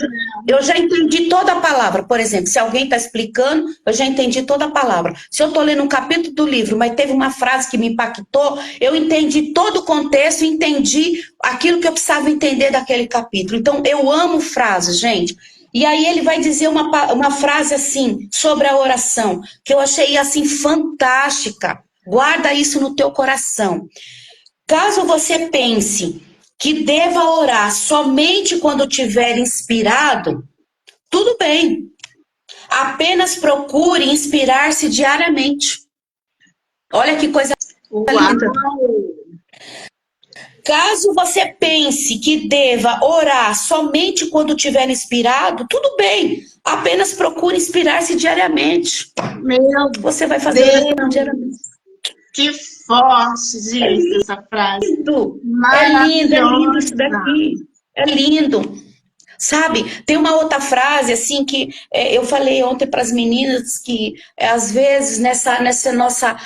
eu já entendi toda a palavra. Por exemplo, se alguém está explicando, eu já entendi toda a palavra. Se eu estou lendo um capítulo do livro, mas teve uma frase que me impactou, eu entendi todo o contexto, entendi aquilo que eu precisava entender daquele capítulo. Então, eu amo frases, gente. E aí ele vai dizer uma frase assim, sobre a oração, que eu achei assim fantástica. Guarda isso no teu coração. Caso você pense que deva orar somente quando tiver inspirado, tudo bem. Apenas procure inspirar-se diariamente. Olha que coisa linda. Caso você pense que deva orar somente quando tiver inspirado, tudo bem. Apenas procure inspirar-se diariamente. Meu Você vai fazer oração diariamente. que forte disso, essa frase. É lindo isso daqui. É lindo. Sabe, tem uma outra frase assim que eu falei ontem para as meninas que às vezes nessa nossa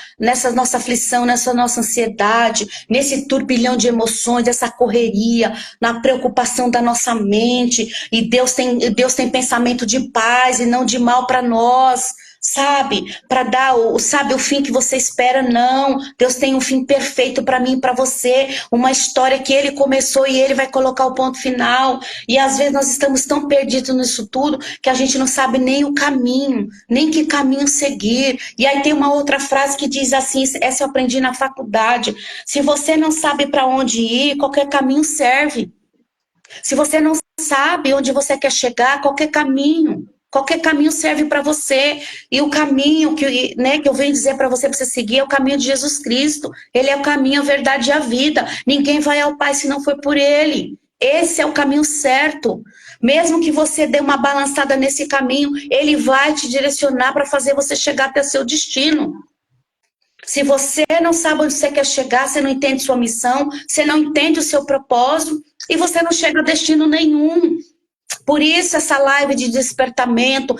aflição, nessa nossa ansiedade, nesse turbilhão de emoções, essa correria, na preocupação da nossa mente, e Deus tem pensamento de paz e não de mal para nós. Sabe, para dar o fim que você espera, não. Deus tem um fim perfeito para mim e para você, uma história que Ele começou e Ele vai colocar o ponto final. E às vezes nós estamos tão perdidos nisso tudo que a gente não sabe nem o caminho, nem que caminho seguir. E aí tem uma outra frase que diz assim, essa eu aprendi na faculdade: se você não sabe para onde ir, qualquer caminho serve. Se você não sabe onde você quer chegar, qualquer caminho serve para você. E o caminho que eu venho dizer para você seguir é o caminho de Jesus Cristo. Ele é o caminho, a verdade e a vida. Ninguém vai ao Pai se não for por Ele. Esse é o caminho certo. Mesmo que você dê uma balançada nesse caminho, Ele vai te direcionar para fazer você chegar até seu destino. Se você não sabe onde você quer chegar, você não entende sua missão, você não entende o seu propósito e você não chega a destino nenhum. Por isso essa live de despertamento,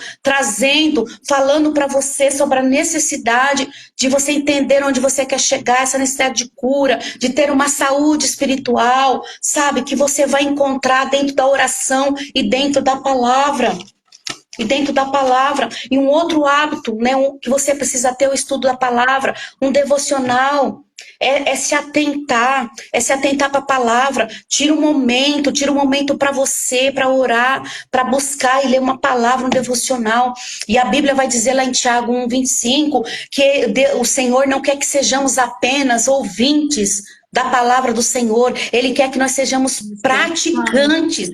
falando para você sobre a necessidade de você entender onde você quer chegar, essa necessidade de cura, de ter uma saúde espiritual, sabe? Que você vai encontrar dentro da oração e dentro da palavra. E um outro hábito, né, que você precisa ter, o estudo da palavra, um devocional. É se atentar para a palavra. Tira um momento para você, para orar, para buscar e ler uma palavra, um devocional. E a Bíblia vai dizer lá em Tiago 1:25 que o Senhor não quer que sejamos apenas ouvintes da palavra do Senhor. Ele quer que nós sejamos praticantes.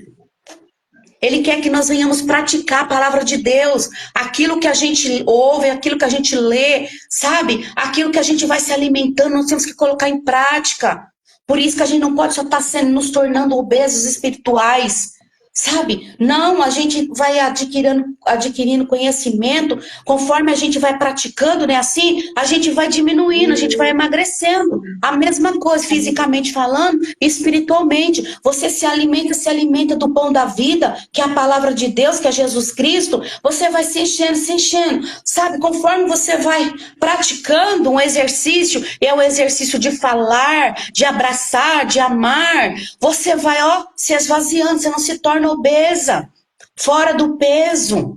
Ele quer que nós venhamos praticar a palavra de Deus. Aquilo que a gente ouve, aquilo que a gente lê, sabe? Aquilo que a gente vai se alimentando, nós temos que colocar em prática. Por isso que a gente não pode só estar nos tornando obesos espirituais, sabe? Não, a gente vai adquirindo conhecimento, conforme a gente vai praticando, né? Assim, a gente vai diminuindo, a gente vai emagrecendo. A mesma coisa, fisicamente falando, espiritualmente. Você se alimenta do pão da vida, que é a palavra de Deus, que é Jesus Cristo. Você vai se enchendo, sabe? Conforme você vai praticando um exercício, é o exercício de falar, de abraçar, de amar, você vai, se esvaziando, você não se torna obesa, fora do peso.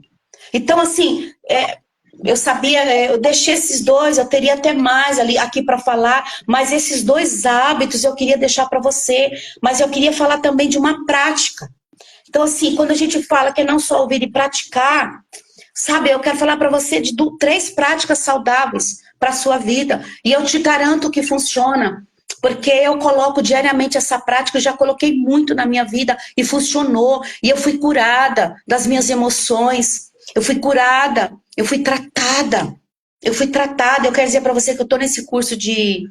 Então, assim, eu deixei esses dois, eu teria até mais aqui para falar, mas esses dois hábitos eu queria deixar para você, mas eu queria falar também de uma prática. Então, assim, quando a gente fala que é não só ouvir e praticar, sabe, eu quero falar para você de 3 práticas saudáveis para a sua vida, e eu te garanto que funciona. Porque eu coloco diariamente essa prática, eu já coloquei muito na minha vida e funcionou. E eu fui curada das minhas emoções. Eu fui curada, eu fui tratada. Eu quero dizer para você que eu estou nesse curso de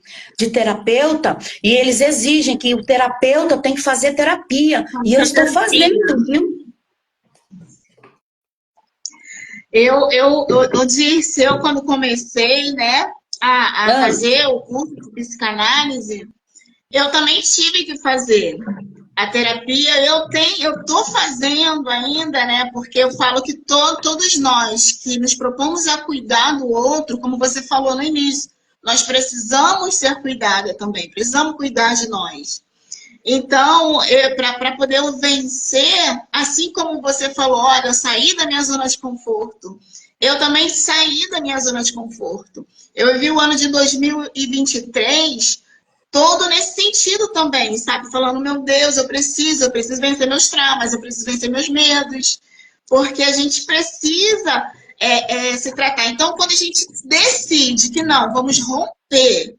terapeuta e eles exigem que o terapeuta tem que fazer terapia. E eu estou fazendo, viu? Eu disse, quando comecei, né, a fazer o curso de psicanálise, eu também tive que fazer a terapia. Eu tô fazendo ainda, né, porque eu falo que todos nós que nos propomos a cuidar do outro, como você falou no início, nós precisamos ser cuidada também, precisamos cuidar de nós. Então, para poder vencer, assim como você falou, olha, eu saí da minha zona de conforto, eu também saí da minha zona de conforto. Eu vivi o ano de 2023 todo nesse sentido também, sabe? Falando, meu Deus, eu preciso vencer meus traumas, eu preciso vencer meus medos, porque a gente precisa se tratar. Então, quando a gente decide que não, vamos romper,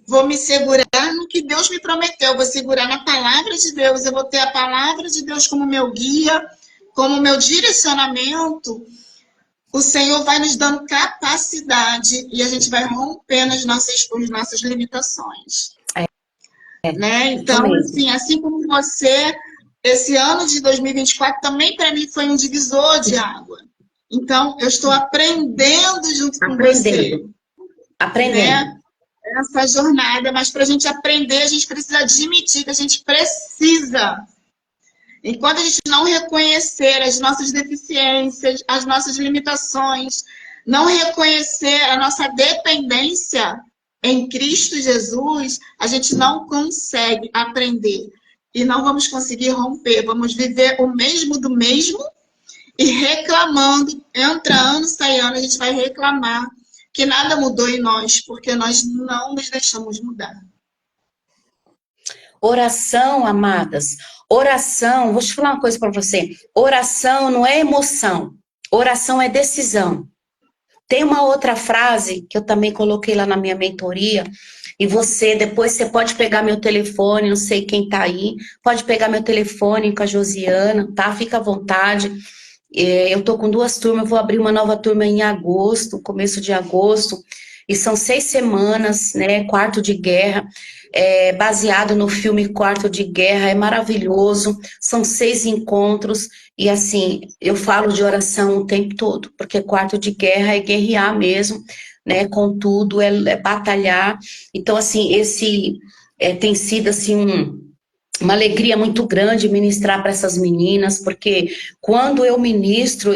vou me segurar no que Deus me prometeu, vou segurar na palavra de Deus, eu vou ter a palavra de Deus como meu guia, como meu direcionamento, o Senhor vai nos dando capacidade e a gente vai rompendo as nossas limitações. né? Isso Então, mesmo. assim como você, esse ano de 2024 também para mim foi um divisor de água. Então, eu estou aprendendo junto com Aprendendo, você, aprendendo. né? Essa jornada, mas para a gente aprender, a gente precisa admitir que a gente precisa. Enquanto a gente não reconhecer as nossas deficiências, as nossas limitações, não reconhecer a nossa dependência em Cristo Jesus, a gente não consegue aprender. E não vamos conseguir romper. Vamos viver o mesmo do mesmo e reclamando. Entra ano, sai ano, a gente vai reclamar que nada mudou em nós, porque nós não nos deixamos mudar. Oração, amadas. Oração, vou te falar uma coisa para você. Oração não é emoção. Oração é decisão. Tem uma outra frase que eu também coloquei lá na minha mentoria, e você, depois você pode pegar meu telefone, não sei quem tá aí, pode pegar meu telefone com a Josiana, tá? Fica à vontade. Eu tô com 2 turmas, vou abrir uma nova turma em agosto, começo de agosto, e são 6 semanas, né? Quarto de Guerra, baseado no filme Quarto de Guerra, é maravilhoso, são 6 encontros, e assim, eu falo de oração o tempo todo, porque quarto de guerra é guerrear mesmo, né? Com tudo, é batalhar. Então, assim, esse tem sido assim uma alegria muito grande ministrar para essas meninas, porque quando eu ministro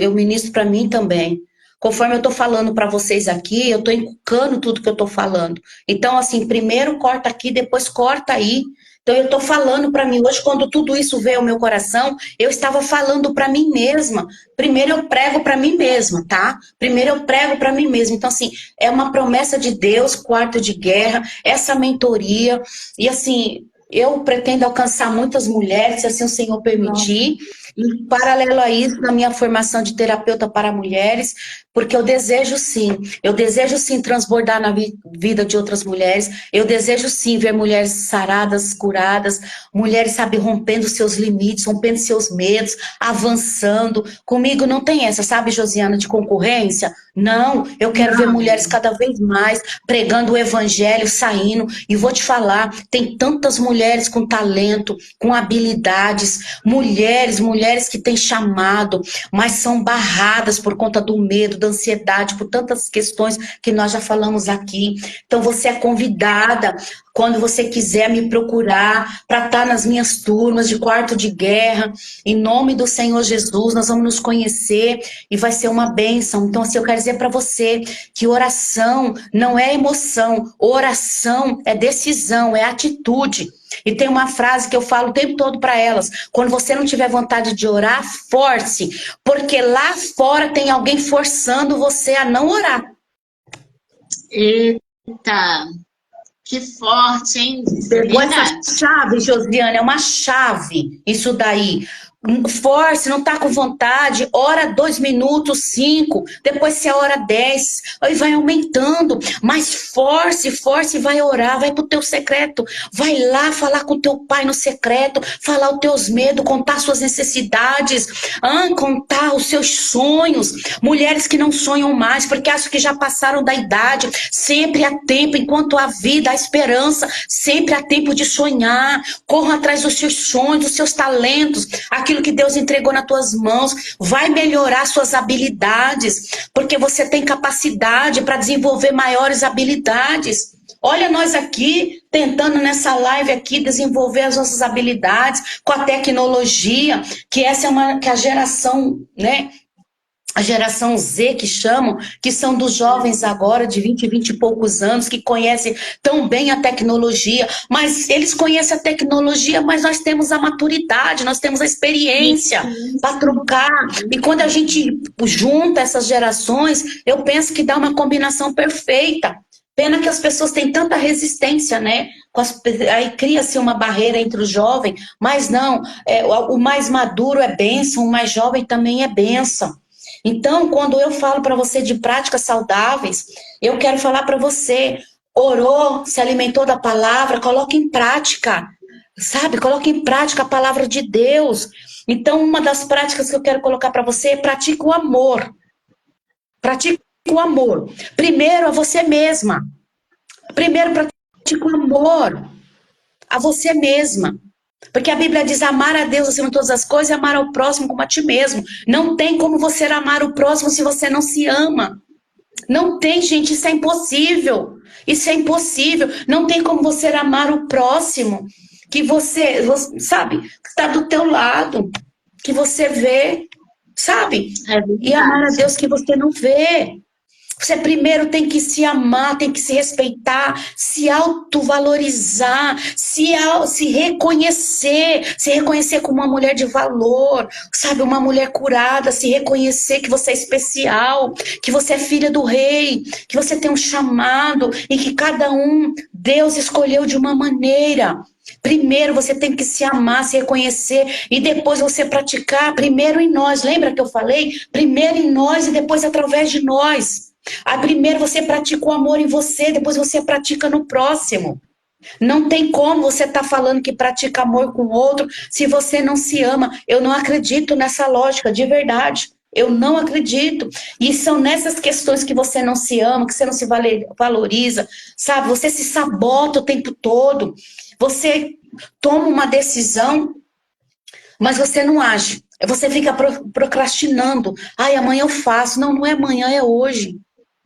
para mim também. Conforme eu estou falando para vocês aqui, eu estou encucando tudo que eu estou falando. Então, assim, primeiro corta aqui, depois corta aí. Então, eu estou falando para mim. Hoje, quando tudo isso veio ao meu coração, eu estava falando para mim mesma. Primeiro eu prego para mim mesma, tá? Primeiro eu prego para mim mesma. Então, assim, é uma promessa de Deus, quarto de guerra, essa mentoria. E, assim, eu pretendo alcançar muitas mulheres, se assim o Senhor permitir. Em paralelo a isso, na minha formação de terapeuta para mulheres, porque eu desejo sim transbordar na vida de outras mulheres, eu desejo sim ver mulheres saradas, curadas, mulheres, sabe, rompendo seus limites, rompendo seus medos, avançando. Comigo não tem essa, sabe, Josiana, de concorrência? Não, eu quero ver mulheres cada vez mais pregando o evangelho, saindo, e vou te falar, tem tantas mulheres com talento, com habilidades, mulheres que têm chamado, mas são barradas por conta do medo, da ansiedade, por tantas questões que nós já falamos aqui. Então você é convidada, quando você quiser me procurar, para estar nas minhas turmas de quarto de guerra, em nome do Senhor Jesus, nós vamos nos conhecer e vai ser uma bênção. Então, assim, eu quero dizer para você que oração não é emoção, oração é decisão, é atitude. E tem uma frase que eu falo o tempo todo para elas: quando você não tiver vontade de orar, force, porque lá fora tem alguém forçando você a não orar. Eita, que forte, hein? Isso é Pegou essa verdade. chave, Josiane, é uma chave, isso daí. Force, não tá com vontade, ora 2 minutos, 5, depois você ora 10, aí vai aumentando, mas force, vai orar, vai pro teu secreto, vai lá falar com teu pai no secreto, falar os teus medos, contar suas necessidades, contar os seus sonhos. Mulheres que não sonham mais, porque acham que já passaram da idade, sempre há tempo, enquanto há vida, há esperança, sempre há tempo de sonhar. Corram atrás dos seus sonhos, dos seus talentos, aquilo que Deus entregou nas tuas mãos, vai melhorar suas habilidades, porque você tem capacidade para desenvolver maiores habilidades. Olha nós aqui, tentando nessa live aqui desenvolver as nossas habilidades com a tecnologia, que essa é que a geração, né? A geração Z que chamam, que são dos jovens agora de 20 e poucos anos, que conhecem tão bem a tecnologia, mas eles conhecem a tecnologia, mas nós temos a maturidade, nós temos a experiência para trocar. E quando a gente junta essas gerações, eu penso que dá uma combinação perfeita. Pena que as pessoas têm tanta resistência, né? Aí cria-se uma barreira entre o jovem, mas não, o mais maduro é bênção, o mais jovem também é bênção. Então, quando eu falo para você de práticas saudáveis, eu quero falar para você, orou, se alimentou da palavra, coloque em prática, sabe? Coloque em prática a palavra de Deus. Então, uma das práticas que eu quero colocar para você é pratique o amor. Pratique o amor. Primeiro a você mesma. Primeiro pratique o amor. a você mesma. Porque a Bíblia diz amar a Deus acima de todas as coisas e amar ao próximo como a ti mesmo. Não tem como você amar o próximo se você não se ama. Não tem, gente, isso é impossível. Isso é impossível. Não tem como você amar o próximo que você sabe, que está do teu lado, que você vê, sabe? E amar a Deus que você não vê. Você primeiro tem que se amar, tem que se respeitar, se autovalorizar, se reconhecer como uma mulher de valor, sabe? Uma mulher curada, se reconhecer que você é especial, que você é filha do rei, que você tem um chamado e que cada um Deus escolheu de uma maneira. Primeiro você tem que se amar, se reconhecer e depois você praticar primeiro em nós. Lembra que eu falei? Primeiro em nós e depois através de nós. Aí primeiro você pratica o amor em você, depois você pratica no próximo. Não tem como você estar falando que pratica amor com o outro se você não se ama. Eu não acredito nessa lógica, de verdade. Eu não acredito. E são nessas questões que você não se ama, que você não se valoriza, sabe? Você se sabota o tempo todo. Você toma uma decisão, mas você não age. Você fica procrastinando. Ai, amanhã eu faço. Não, não é amanhã, é hoje.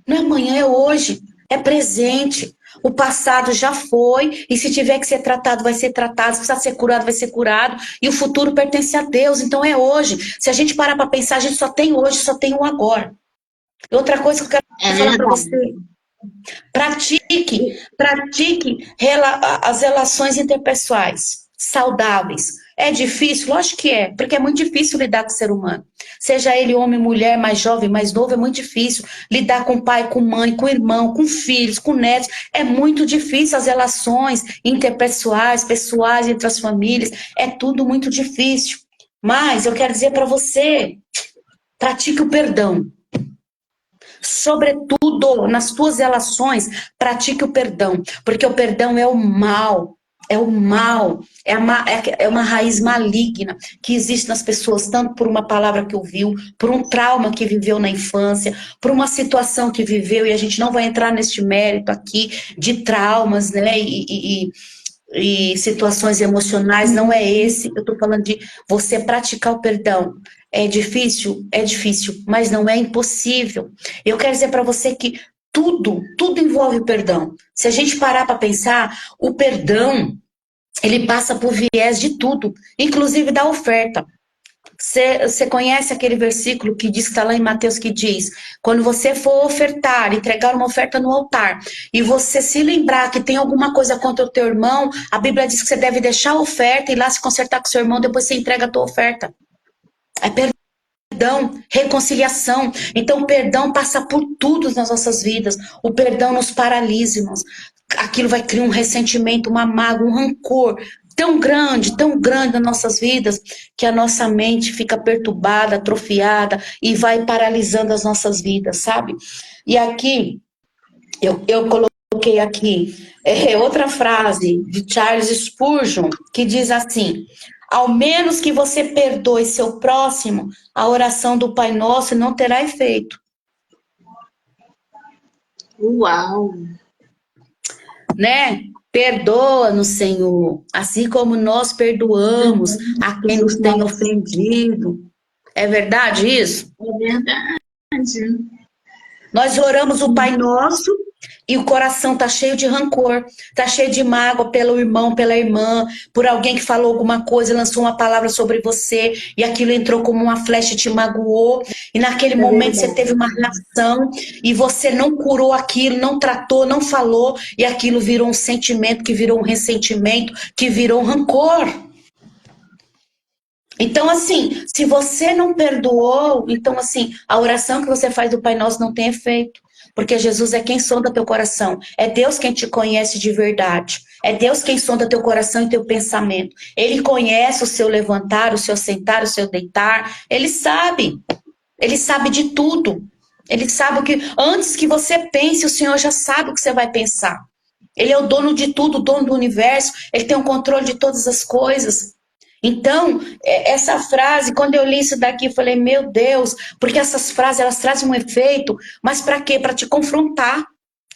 Não é amanhã, é hoje. É presente. O passado já foi, e se tiver que ser tratado, vai ser tratado. Se precisar ser curado, vai ser curado. E o futuro pertence a Deus, então é hoje. Se a gente parar para pensar, a gente só tem hoje, só tem o agora. E outra coisa que eu quero falar para você. Pratique as relações interpessoais saudáveis. É difícil? Lógico que é, porque é muito difícil lidar com o ser humano. Seja ele homem, mulher, mais jovem, mais novo, é muito difícil. Lidar com pai, com mãe, com irmão, com filhos, com netos. É muito difícil as relações interpessoais, pessoais entre as famílias. É tudo muito difícil. Mas eu quero dizer para você, pratique o perdão. Sobretudo nas tuas relações, pratique o perdão. Porque o perdão é o mal. É o mal, é uma raiz maligna que existe nas pessoas, tanto por uma palavra que ouviu, por um trauma que viveu na infância, por uma situação que viveu, e a gente não vai entrar neste mérito aqui de traumas, né, e situações emocionais, não é esse, eu tô falando de você praticar o perdão. É difícil, mas não é impossível. Eu quero dizer para você que tudo envolve o perdão. Se a gente parar para pensar, o perdão, ele passa por viés de tudo, inclusive da oferta. Você conhece aquele versículo que diz, que está lá em Mateus, que diz, quando você for ofertar, entregar uma oferta no altar, e você se lembrar que tem alguma coisa contra o teu irmão, a Bíblia diz que você deve deixar a oferta e ir lá se consertar com o seu irmão, depois você entrega a tua oferta. É perdão, reconciliação. Então o perdão passa por tudo nas nossas vidas. O perdão nos paralisa, irmãos. Aquilo vai criar um ressentimento, uma mágoa, um rancor tão grande nas nossas vidas, que a nossa mente fica perturbada, atrofiada e vai paralisando as nossas vidas, sabe? E aqui, eu coloquei aqui outra frase de Charles Spurgeon, que diz assim: ao menos que você perdoe seu próximo, a oração do Pai Nosso não terá efeito. Uau! Né? Perdoa-nos, Senhor, assim como nós perdoamos a quem nos tem ofendido. É verdade isso? É verdade. Nós oramos o Pai Nosso e o coração tá cheio de rancor, tá cheio de mágoa pelo irmão, pela irmã, por alguém que falou alguma coisa, lançou uma palavra sobre você e aquilo entrou como uma flecha e te magoou, e naquele momento você teve uma reação e você não curou aquilo, não tratou, não falou, e aquilo virou um sentimento, que virou um ressentimento, que virou um rancor. Então, assim, se você não perdoou, então, assim, a oração que você faz do Pai Nosso não tem efeito. Porque Jesus é quem sonda teu coração. É Deus quem te conhece de verdade. É Deus quem sonda teu coração e teu pensamento. Ele conhece o seu levantar, o seu sentar, o seu deitar. Ele sabe. Ele sabe de tudo. Ele sabe o que... Antes que você pense, o Senhor já sabe o que você vai pensar. Ele é o dono de tudo, o dono do universo. Ele tem o controle de todas as coisas. Então, essa frase, quando eu li isso daqui, eu falei, meu Deus, porque essas frases, elas trazem um efeito, mas para quê? Para te confrontar.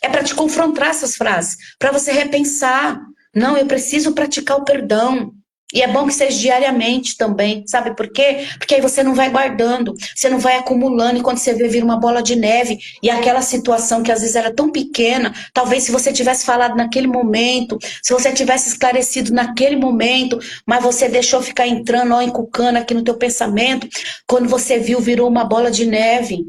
É para te confrontar essas frases, para você repensar. Não, eu preciso praticar o perdão. E é bom que seja diariamente também, sabe por quê? Porque aí você não vai guardando, você não vai acumulando, e quando você vê, vira uma bola de neve, e aquela situação que às vezes era tão pequena, talvez se você tivesse falado naquele momento, se você tivesse esclarecido naquele momento, mas você deixou ficar entrando, ó, encucando aqui no teu pensamento, quando você viu, virou uma bola de neve.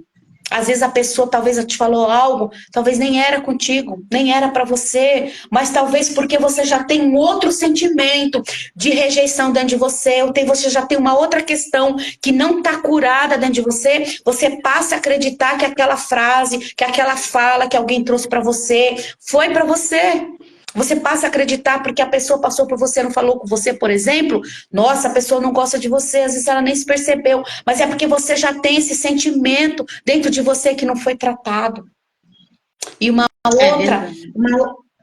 Às vezes a pessoa talvez te falou algo, talvez nem era contigo, nem era para você, mas talvez porque você já tem um outro sentimento de rejeição dentro de você, ou você já tem uma outra questão que não está curada dentro de você, você passa a acreditar que aquela frase, que aquela fala que alguém trouxe para você, foi para você. Você passa a acreditar porque a pessoa passou por você, não falou com você, por exemplo. Nossa, a pessoa não gosta de você, às vezes ela nem se percebeu. Mas é porque você já tem esse sentimento dentro de você que não foi tratado. E É verdade.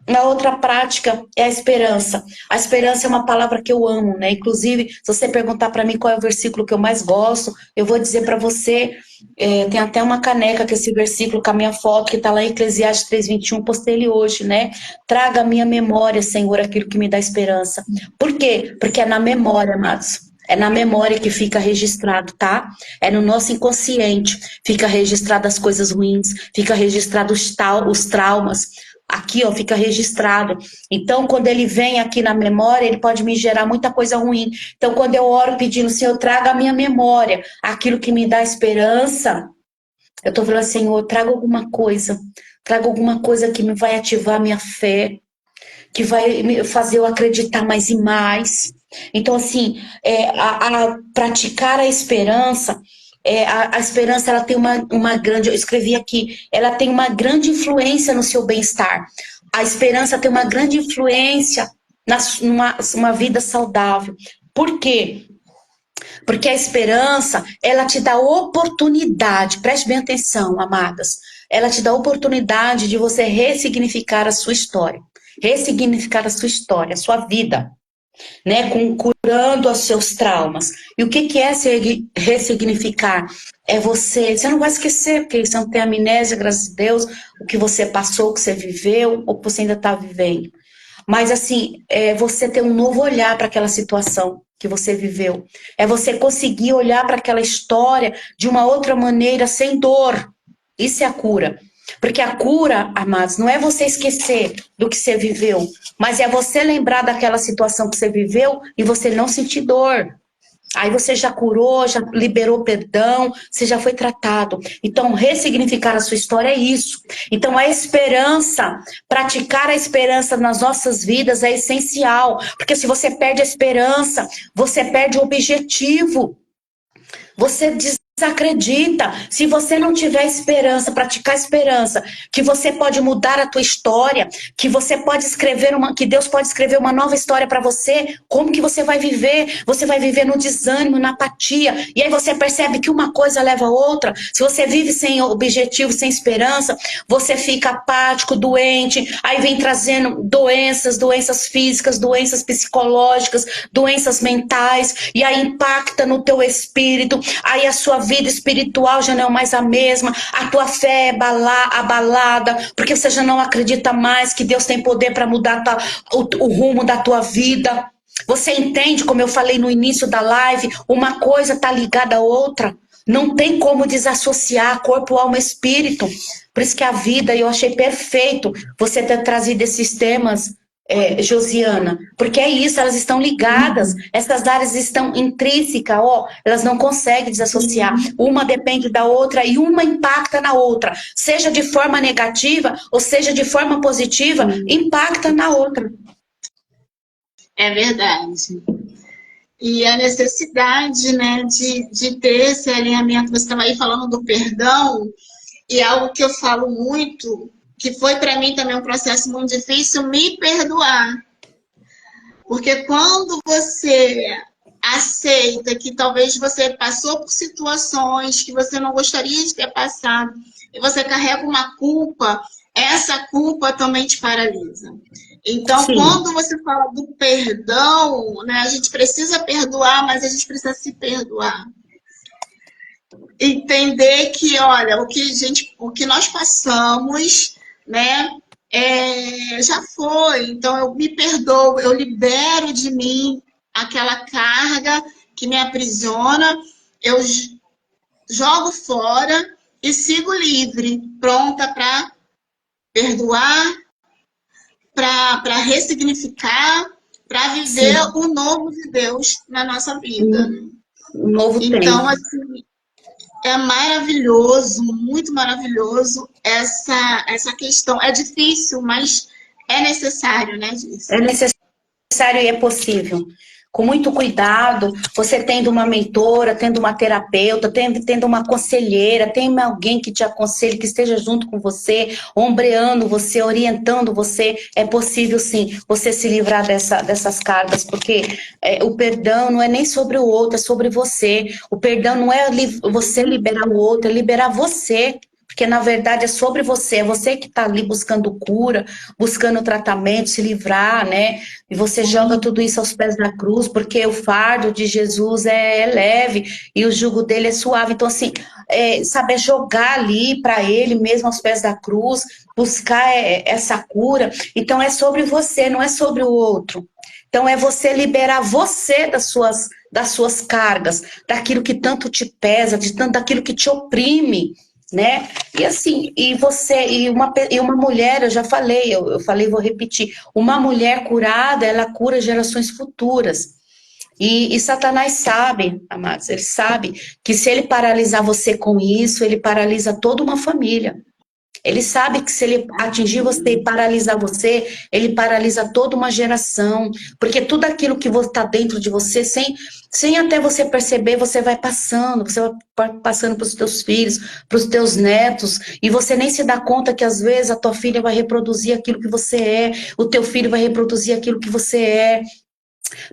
uma outra prática é a esperança. A esperança é uma palavra que eu amo, né? Inclusive, se você perguntar para mim qual é o versículo que eu mais gosto, eu vou dizer para você, tem até uma caneca com esse versículo, com a minha foto, que está lá em Eclesiastes 3:21, postei ele hoje, né? Traga à minha memória, Senhor, aquilo que me dá esperança. Por quê? Porque é na memória, amados. É na memória que fica registrado, tá? É no nosso inconsciente. Fica registrado as coisas ruins, fica registrado os traumas. Aqui, ó, fica registrado. Então, quando ele vem aqui na memória, ele pode me gerar muita coisa ruim. Então, quando eu oro pedindo, Senhor, traga a minha memória, aquilo que me dá esperança, eu tô falando, Senhor, traga alguma coisa que me vai ativar a minha fé, que vai me fazer eu acreditar mais e mais. Então, assim, a praticar a esperança, a esperança ela tem uma grande, eu escrevi aqui, ela tem uma grande influência no seu bem-estar. A esperança tem uma grande influência numa vida saudável. Por quê? Porque a esperança, ela te dá oportunidade, preste bem atenção, amadas, ela te dá oportunidade de você ressignificar a sua história. Ressignificar a sua história, a sua vida, né? Curando os seus traumas. E o que é ressignificar? É você não vai esquecer, porque você não tem amnésia, graças a Deus, o que você passou, o que você viveu, ou que você ainda está vivendo. Mas assim, é você ter um novo olhar para aquela situação que você viveu. É você conseguir olhar para aquela história de uma outra maneira, sem dor. Isso é a cura. Porque a cura, amados, não é você esquecer do que você viveu, mas é você lembrar daquela situação que você viveu e você não sentir dor. Aí você já curou, já liberou perdão, você já foi tratado. Então, ressignificar a sua história é isso. Então, a esperança, praticar a esperança nas nossas vidas é essencial. Porque se você perde a esperança, você perde o objetivo. Você desacredita. Se você não tiver esperança, praticar esperança, que você pode mudar a tua história, que você pode que Deus pode escrever uma nova história para você, como que você vai viver? Você vai viver no desânimo, na apatia, e aí você percebe que uma coisa leva a outra. Se você vive sem objetivo, sem esperança, você fica apático, doente, aí vem trazendo doenças físicas, doenças psicológicas, doenças mentais, e aí impacta no teu espírito, aí a sua vida espiritual já não é mais a mesma, a tua fé é abalada, porque você já não acredita mais que Deus tem poder para mudar o rumo da tua vida. Você entende, como eu falei no início da live, uma coisa está ligada à outra. Não tem como desassociar corpo, alma e espírito. Por isso que a vida, eu achei perfeito você ter trazido esses temas, Josiana, porque é isso, elas estão ligadas, essas áreas estão intrínsecas, elas não conseguem desassociar, uma depende da outra e uma impacta na outra, seja de forma negativa ou seja de forma positiva, impacta na outra. É verdade. E a necessidade, né, de ter esse alinhamento, você estava aí falando do perdão, e algo que eu falo muito, que foi para mim também um processo muito difícil, me perdoar. Porque quando você aceita que talvez você passou por situações que você não gostaria de ter passado, e você carrega uma culpa, essa culpa também te paralisa. Então, sim, quando você fala do perdão, né, a gente precisa perdoar, mas a gente precisa se perdoar. Entender que, olha, o que nós passamos, né, já foi. Então eu me perdoo, eu libero de mim aquela carga que me aprisiona, eu jogo fora e sigo livre, pronta para perdoar, para ressignificar, para viver Sim, o novo de Deus na nossa vida. um novo Então, tempo. assim, é maravilhoso, muito maravilhoso essa questão. É difícil, mas é necessário, né, É disso. necessário e é possível. Com muito cuidado, você tendo uma mentora, tendo uma terapeuta, tendo uma conselheira, tem alguém que te aconselhe, que esteja junto com você, ombreando você, orientando você, é possível sim você se livrar dessas cargas, porque o perdão não é nem sobre o outro, é sobre você. O perdão não é você liberar o outro, é liberar você. Porque, na verdade, é sobre você, é você que está ali buscando cura, buscando tratamento, se livrar, né? E você joga tudo isso aos pés da cruz, porque o fardo de Jesus é leve e o jugo dele é suave. Então, assim, saber jogar ali para ele mesmo aos pés da cruz, buscar essa cura. Então, é sobre você, não é sobre o outro. Então, é você liberar você das suas cargas, daquilo que tanto te pesa, daquilo que te oprime, né? E assim, e uma mulher, eu já falei, eu falei, vou repetir, uma mulher curada, ela cura gerações futuras. E Satanás sabe, amados, ele sabe que se ele paralisar você com isso, ele paralisa toda uma família. Ele sabe que se ele atingir você e paralisar você, ele paralisa toda uma geração. Porque tudo aquilo que está dentro de você, sem até você perceber, você vai passando para os teus filhos, para os teus netos, e você nem se dá conta que às vezes a tua filha vai reproduzir aquilo que você é, o teu filho vai reproduzir aquilo que você é.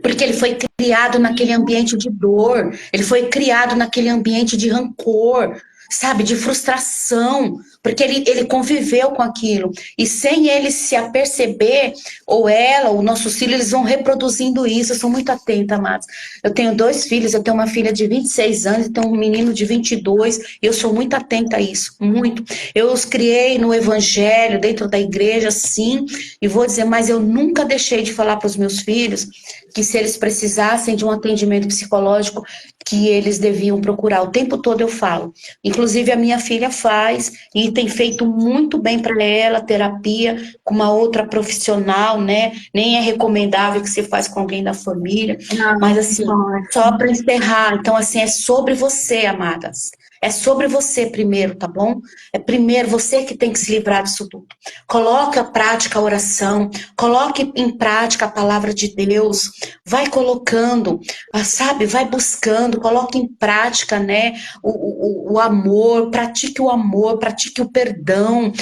Porque ele foi criado naquele ambiente de dor, ele foi criado naquele ambiente de rancor, sabe, de frustração, porque ele conviveu com aquilo. E sem ele se aperceber, ou ela, ou nossos filhos, eles vão reproduzindo isso. Eu sou muito atenta, amados. Eu tenho 2 filhos, eu tenho uma filha de 26 anos e tenho um menino de 22, e eu sou muito atenta a isso, muito. Eu os criei no evangelho, dentro da igreja, sim, e vou dizer, mas eu nunca deixei de falar para os meus filhos que se eles precisassem de um atendimento psicológico, que eles deviam procurar. O tempo todo eu falo. Inclusive, a minha filha faz e tem feito muito bem para ela, terapia com uma outra profissional, né? Nem é recomendável que se faz com alguém da família. Mas, Não, assim, pode. só para encerrar, então, assim, é sobre você, amadas. É sobre você primeiro, tá bom? É primeiro você que tem que se livrar disso tudo. Coloque a prática a oração, coloque em prática a palavra de Deus, vai colocando, sabe, vai buscando, coloque em prática, né, o amor, pratique o perdão,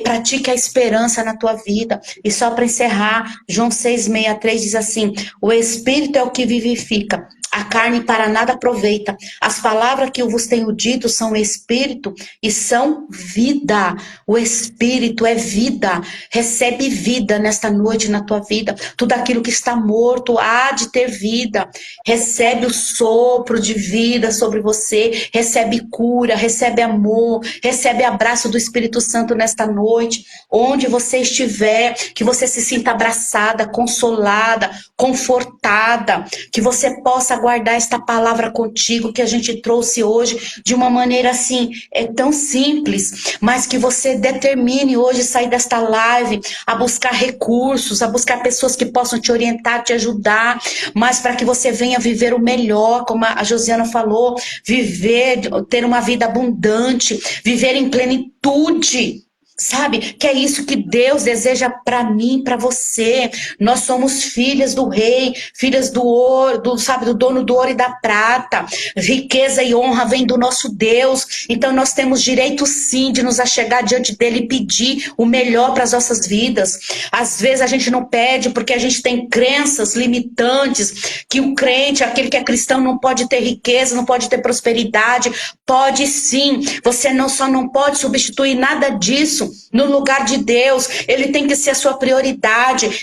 pratique a esperança na tua vida. E só para encerrar, João 6,63 diz assim: o Espírito é o que vivifica, a carne para nada aproveita. As palavras que eu vos tenho dito são espírito e são vida. O Espírito é vida. Recebe vida nesta noite na tua vida. Tudo aquilo que está morto há de ter vida. Recebe o sopro de vida sobre você. Recebe cura, recebe amor, recebe abraço do Espírito Santo nesta noite. Onde você estiver, que você se sinta abraçada, consolada, confortada, que você possa guardar esta palavra contigo que a gente trouxe hoje de uma maneira assim, tão simples, mas que você determine hoje sair desta live a buscar recursos, a buscar pessoas que possam te orientar, te ajudar, mas para que você venha viver o melhor, como a Josiana falou, viver, ter uma vida abundante, viver em plenitude. Sabe? Que é isso que Deus deseja para mim, para você. Nós somos filhas do rei, filhas do ouro, sabe, do dono do ouro e da prata. Riqueza e honra vem do nosso Deus. Então nós temos direito sim de nos achegar diante dele e pedir o melhor para as nossas vidas. Às vezes a gente não pede porque a gente tem crenças limitantes, que o crente, aquele que é cristão, não pode ter riqueza, não pode ter prosperidade. Pode sim. Você só não pode substituir nada disso no lugar de Deus. Ele tem que ser a sua prioridade.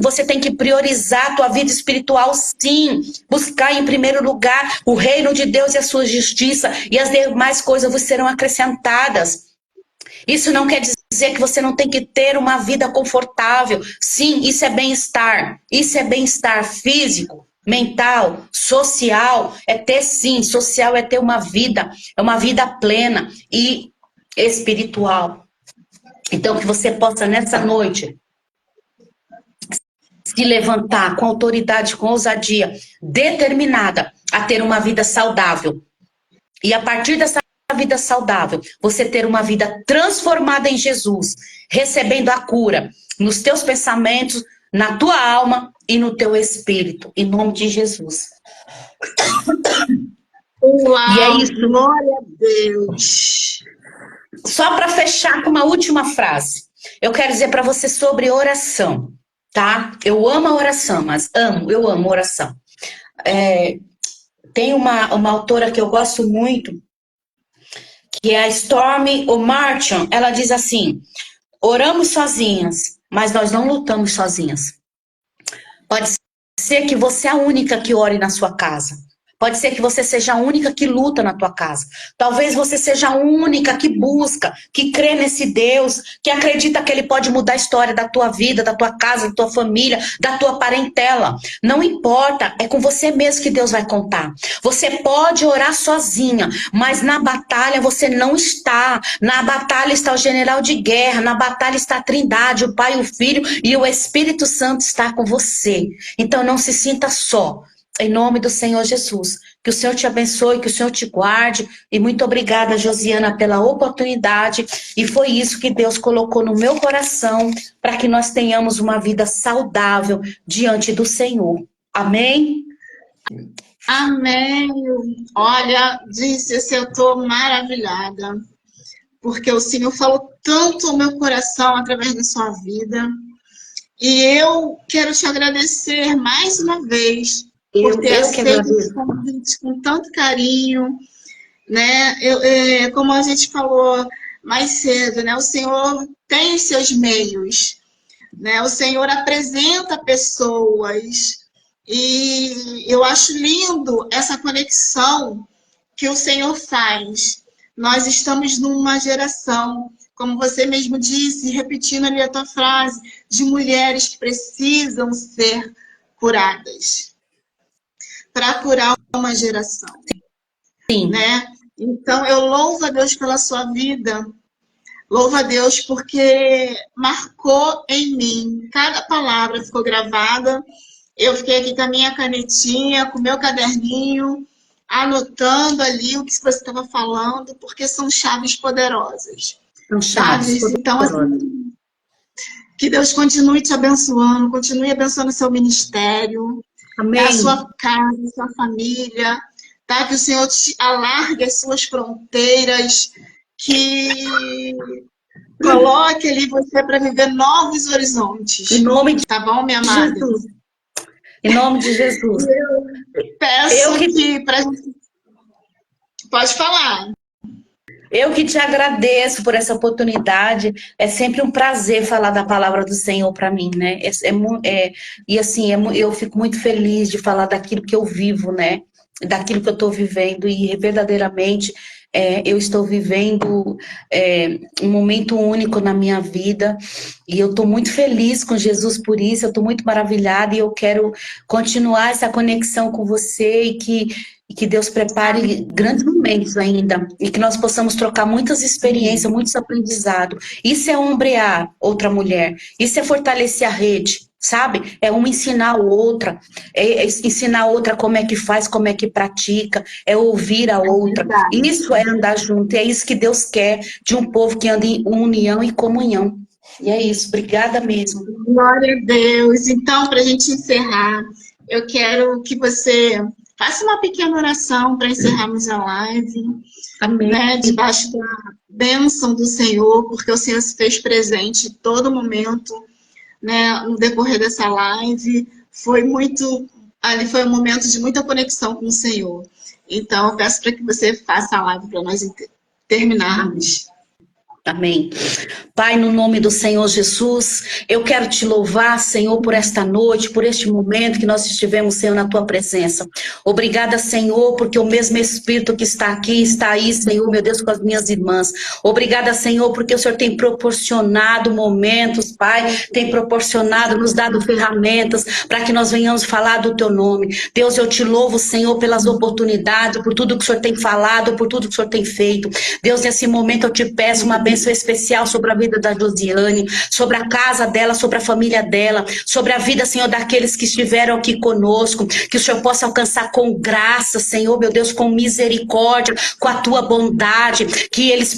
Você tem que priorizar a tua vida espiritual, sim. Buscar em primeiro lugar o reino de Deus e a sua justiça, e as demais coisas vos serão acrescentadas. Isso não quer dizer dizer que você não tem que ter uma vida confortável. Sim, isso é bem-estar. Isso é bem-estar físico, mental, social. É ter, sim, social é ter uma vida, é uma vida plena e espiritual. Então, que você possa, nessa noite, se levantar com autoridade, com ousadia, determinada a ter uma vida saudável. E a partir dessa vida saudável, você ter uma vida transformada em Jesus, recebendo a cura nos teus pensamentos, na tua alma e no teu espírito, em nome de Jesus. Uau, E é isso. glória a Deus. Só para fechar com uma última frase, eu quero dizer para você sobre oração, tá? Eu amo a oração, mas eu amo oração. Tem uma autora que eu gosto muito, que é a Stormy O'Martin. Ela diz assim: oramos sozinhas, mas nós não lutamos sozinhas. Pode ser que você é a única que ore na sua casa. Pode ser que você seja a única que luta na tua casa. Talvez você seja a única que busca, que crê nesse Deus, que acredita que Ele pode mudar a história da tua vida, da tua casa, da tua família, da tua parentela. Não importa, é com você mesmo que Deus vai contar. Você pode orar sozinha, mas na batalha você não está. Na batalha está o general de guerra, na batalha está a Trindade, o Pai, o Filho e o Espírito Santo está com você. Então não se sinta só. Em nome do Senhor Jesus, que o Senhor te abençoe, que o Senhor te guarde, e muito obrigada, Josiana, pela oportunidade, e foi isso que Deus colocou no meu coração, para que nós tenhamos uma vida saudável diante do Senhor. Amém? Amém. Olha, disse, eu estou maravilhada, porque o Senhor falou tanto ao meu coração através da sua vida, e eu quero te agradecer mais uma vez, por ter aceito esse convite com tanto carinho, né? Como a gente falou mais cedo, né? O Senhor tem os seus meios, né? O Senhor apresenta pessoas e eu acho lindo essa conexão que o Senhor faz. Nós estamos numa geração, como você mesmo disse, repetindo ali a tua frase, de mulheres que precisam ser curadas. Para curar uma geração. Sim. Né? Então, eu louvo a Deus pela sua vida, louvo a Deus porque marcou em mim, cada palavra ficou gravada, eu fiquei aqui com a minha canetinha, com o meu caderninho, anotando ali o que você estava falando, porque são chaves poderosas. São chaves poderosas. Então, assim, que Deus continue te abençoando, continue abençoando o seu ministério, amém. A sua casa, a sua família, tá? Que o Senhor te alargue as suas fronteiras, que coloque ali você para viver novos horizontes. Em nome de tá bom, minha amada? Jesus. Em nome de Jesus. Eu peço que pra gente... Pode falar. Eu que te agradeço por essa oportunidade. É sempre um prazer falar da palavra do Senhor para mim, né? E assim, eu fico muito feliz de falar daquilo que eu vivo, né? Daquilo que eu estou vivendo. E verdadeiramente eu estou vivendo um momento único na minha vida. E eu estou muito feliz com Jesus por isso. Eu estou muito maravilhada e eu quero continuar essa conexão com você e que Deus prepare grandes momentos ainda, e que nós possamos trocar muitas experiências, muitos aprendizados. Isso é ombrear outra mulher, isso é fortalecer a rede, sabe? É uma ensinar a outra, é ensinar a outra como é que faz, como é que pratica, é ouvir a outra. Isso é andar junto, e é isso que Deus quer de um povo que anda em união e comunhão. E é isso, obrigada mesmo. Glória a Deus. Então, para a gente encerrar, eu quero que você... faça uma pequena oração para encerrarmos a live. Amém. Né, debaixo da bênção do Senhor, porque o Senhor se fez presente em todo momento, né, no decorrer dessa live. Ali foi um momento de muita conexão com o Senhor. Então, eu peço para que você faça a live para nós terminarmos. Amém. Pai, no nome do Senhor Jesus, eu quero te louvar, Senhor, por esta noite, por este momento que nós estivemos, Senhor, na tua presença. Obrigada, Senhor, porque o mesmo Espírito que está aqui, está aí, Senhor, meu Deus, com as minhas irmãs. Obrigada, Senhor, porque o Senhor tem proporcionado momentos, Pai, tem proporcionado, nos dado ferramentas para que nós venhamos falar do teu nome. Deus, eu te louvo, Senhor, pelas oportunidades, por tudo que o Senhor tem falado, por tudo que o Senhor tem feito. Deus, nesse momento eu te peço uma bênção especial sobre a vida da Josiane, sobre a casa dela, sobre a família dela, sobre a vida, Senhor, daqueles que estiveram aqui conosco, que o Senhor possa alcançar com graça, Senhor, meu Deus, com misericórdia, com a tua bondade, que elas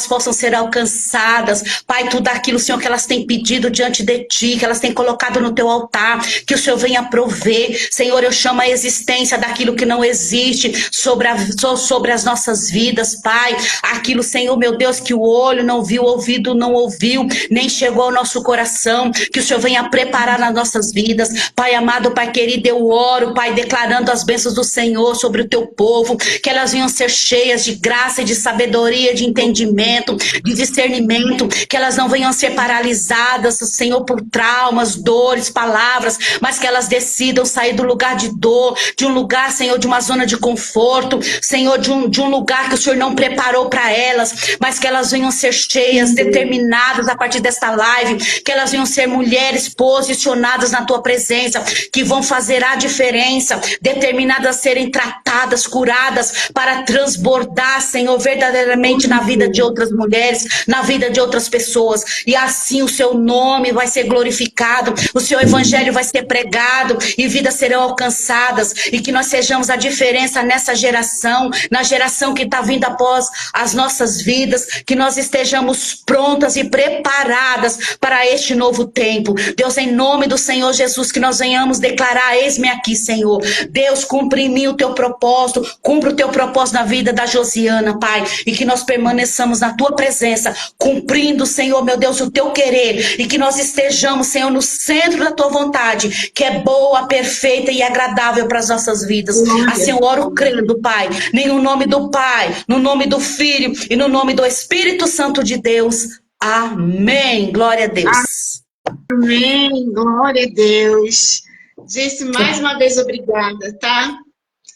possam ser alcançadas, Pai, tudo aquilo, Senhor, que elas têm pedido diante de ti, que elas têm colocado no teu altar, que o Senhor venha prover, Senhor, eu chamo a existência daquilo que não existe sobre as nossas vidas, Pai, aquilo, Senhor, meu Deus, que o olho não viu, o ouvido não ouviu, nem chegou ao nosso coração, que o Senhor venha preparar nas nossas vidas, Pai amado, Pai querido, eu oro, Pai, declarando as bênçãos do Senhor sobre o teu povo, que elas venham ser cheias de graça e de sabedoria, de entendimento, de discernimento, que elas não venham ser paralisadas, Senhor, por traumas, dores, palavras, mas que elas decidam sair do lugar de dor, de um lugar, Senhor, de uma zona de conforto, Senhor, de um lugar que o Senhor não preparou para elas, mas que elas venham ser cheias, determinadas a partir desta live, que elas venham ser mulheres posicionadas na tua presença, que vão fazer a diferença, determinadas a serem tratadas, curadas, para transbordar, Senhor, verdadeiramente na vida de outras mulheres, na vida de outras pessoas, e assim o seu nome vai ser glorificado, o seu evangelho vai ser pregado, e vidas serão alcançadas, e que nós sejamos a diferença nessa geração, na geração que está vindo após as nossas vidas, que nós estejamos prontas e preparadas para este novo tempo. Deus, em nome do Senhor Jesus, que nós venhamos declarar: eis-me aqui, Senhor. Deus, cumpre em mim o teu propósito, cumpre o teu propósito na vida da Josiana, Pai, e que nós permaneçamos na tua presença, cumprindo, Senhor, meu Deus, o teu querer, e que nós estejamos, Senhor, no centro da tua vontade, que é boa, perfeita e agradável para as nossas vidas. Assim eu oro crendo, Pai, no nome do Pai, no nome do Filho e no nome do Espírito Santo de Deus. Amém. Glória a Deus. Amém. Glória a Deus. Disse mais uma vez obrigada, tá?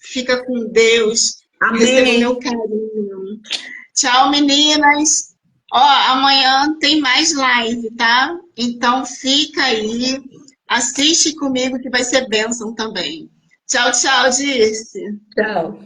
Fica com Deus. Amém. Receba o meu carinho. Tchau, meninas. Ó, amanhã tem mais live, tá? Então fica aí. Assiste comigo que vai ser bênção também. Tchau, tchau, Dirce. Tchau.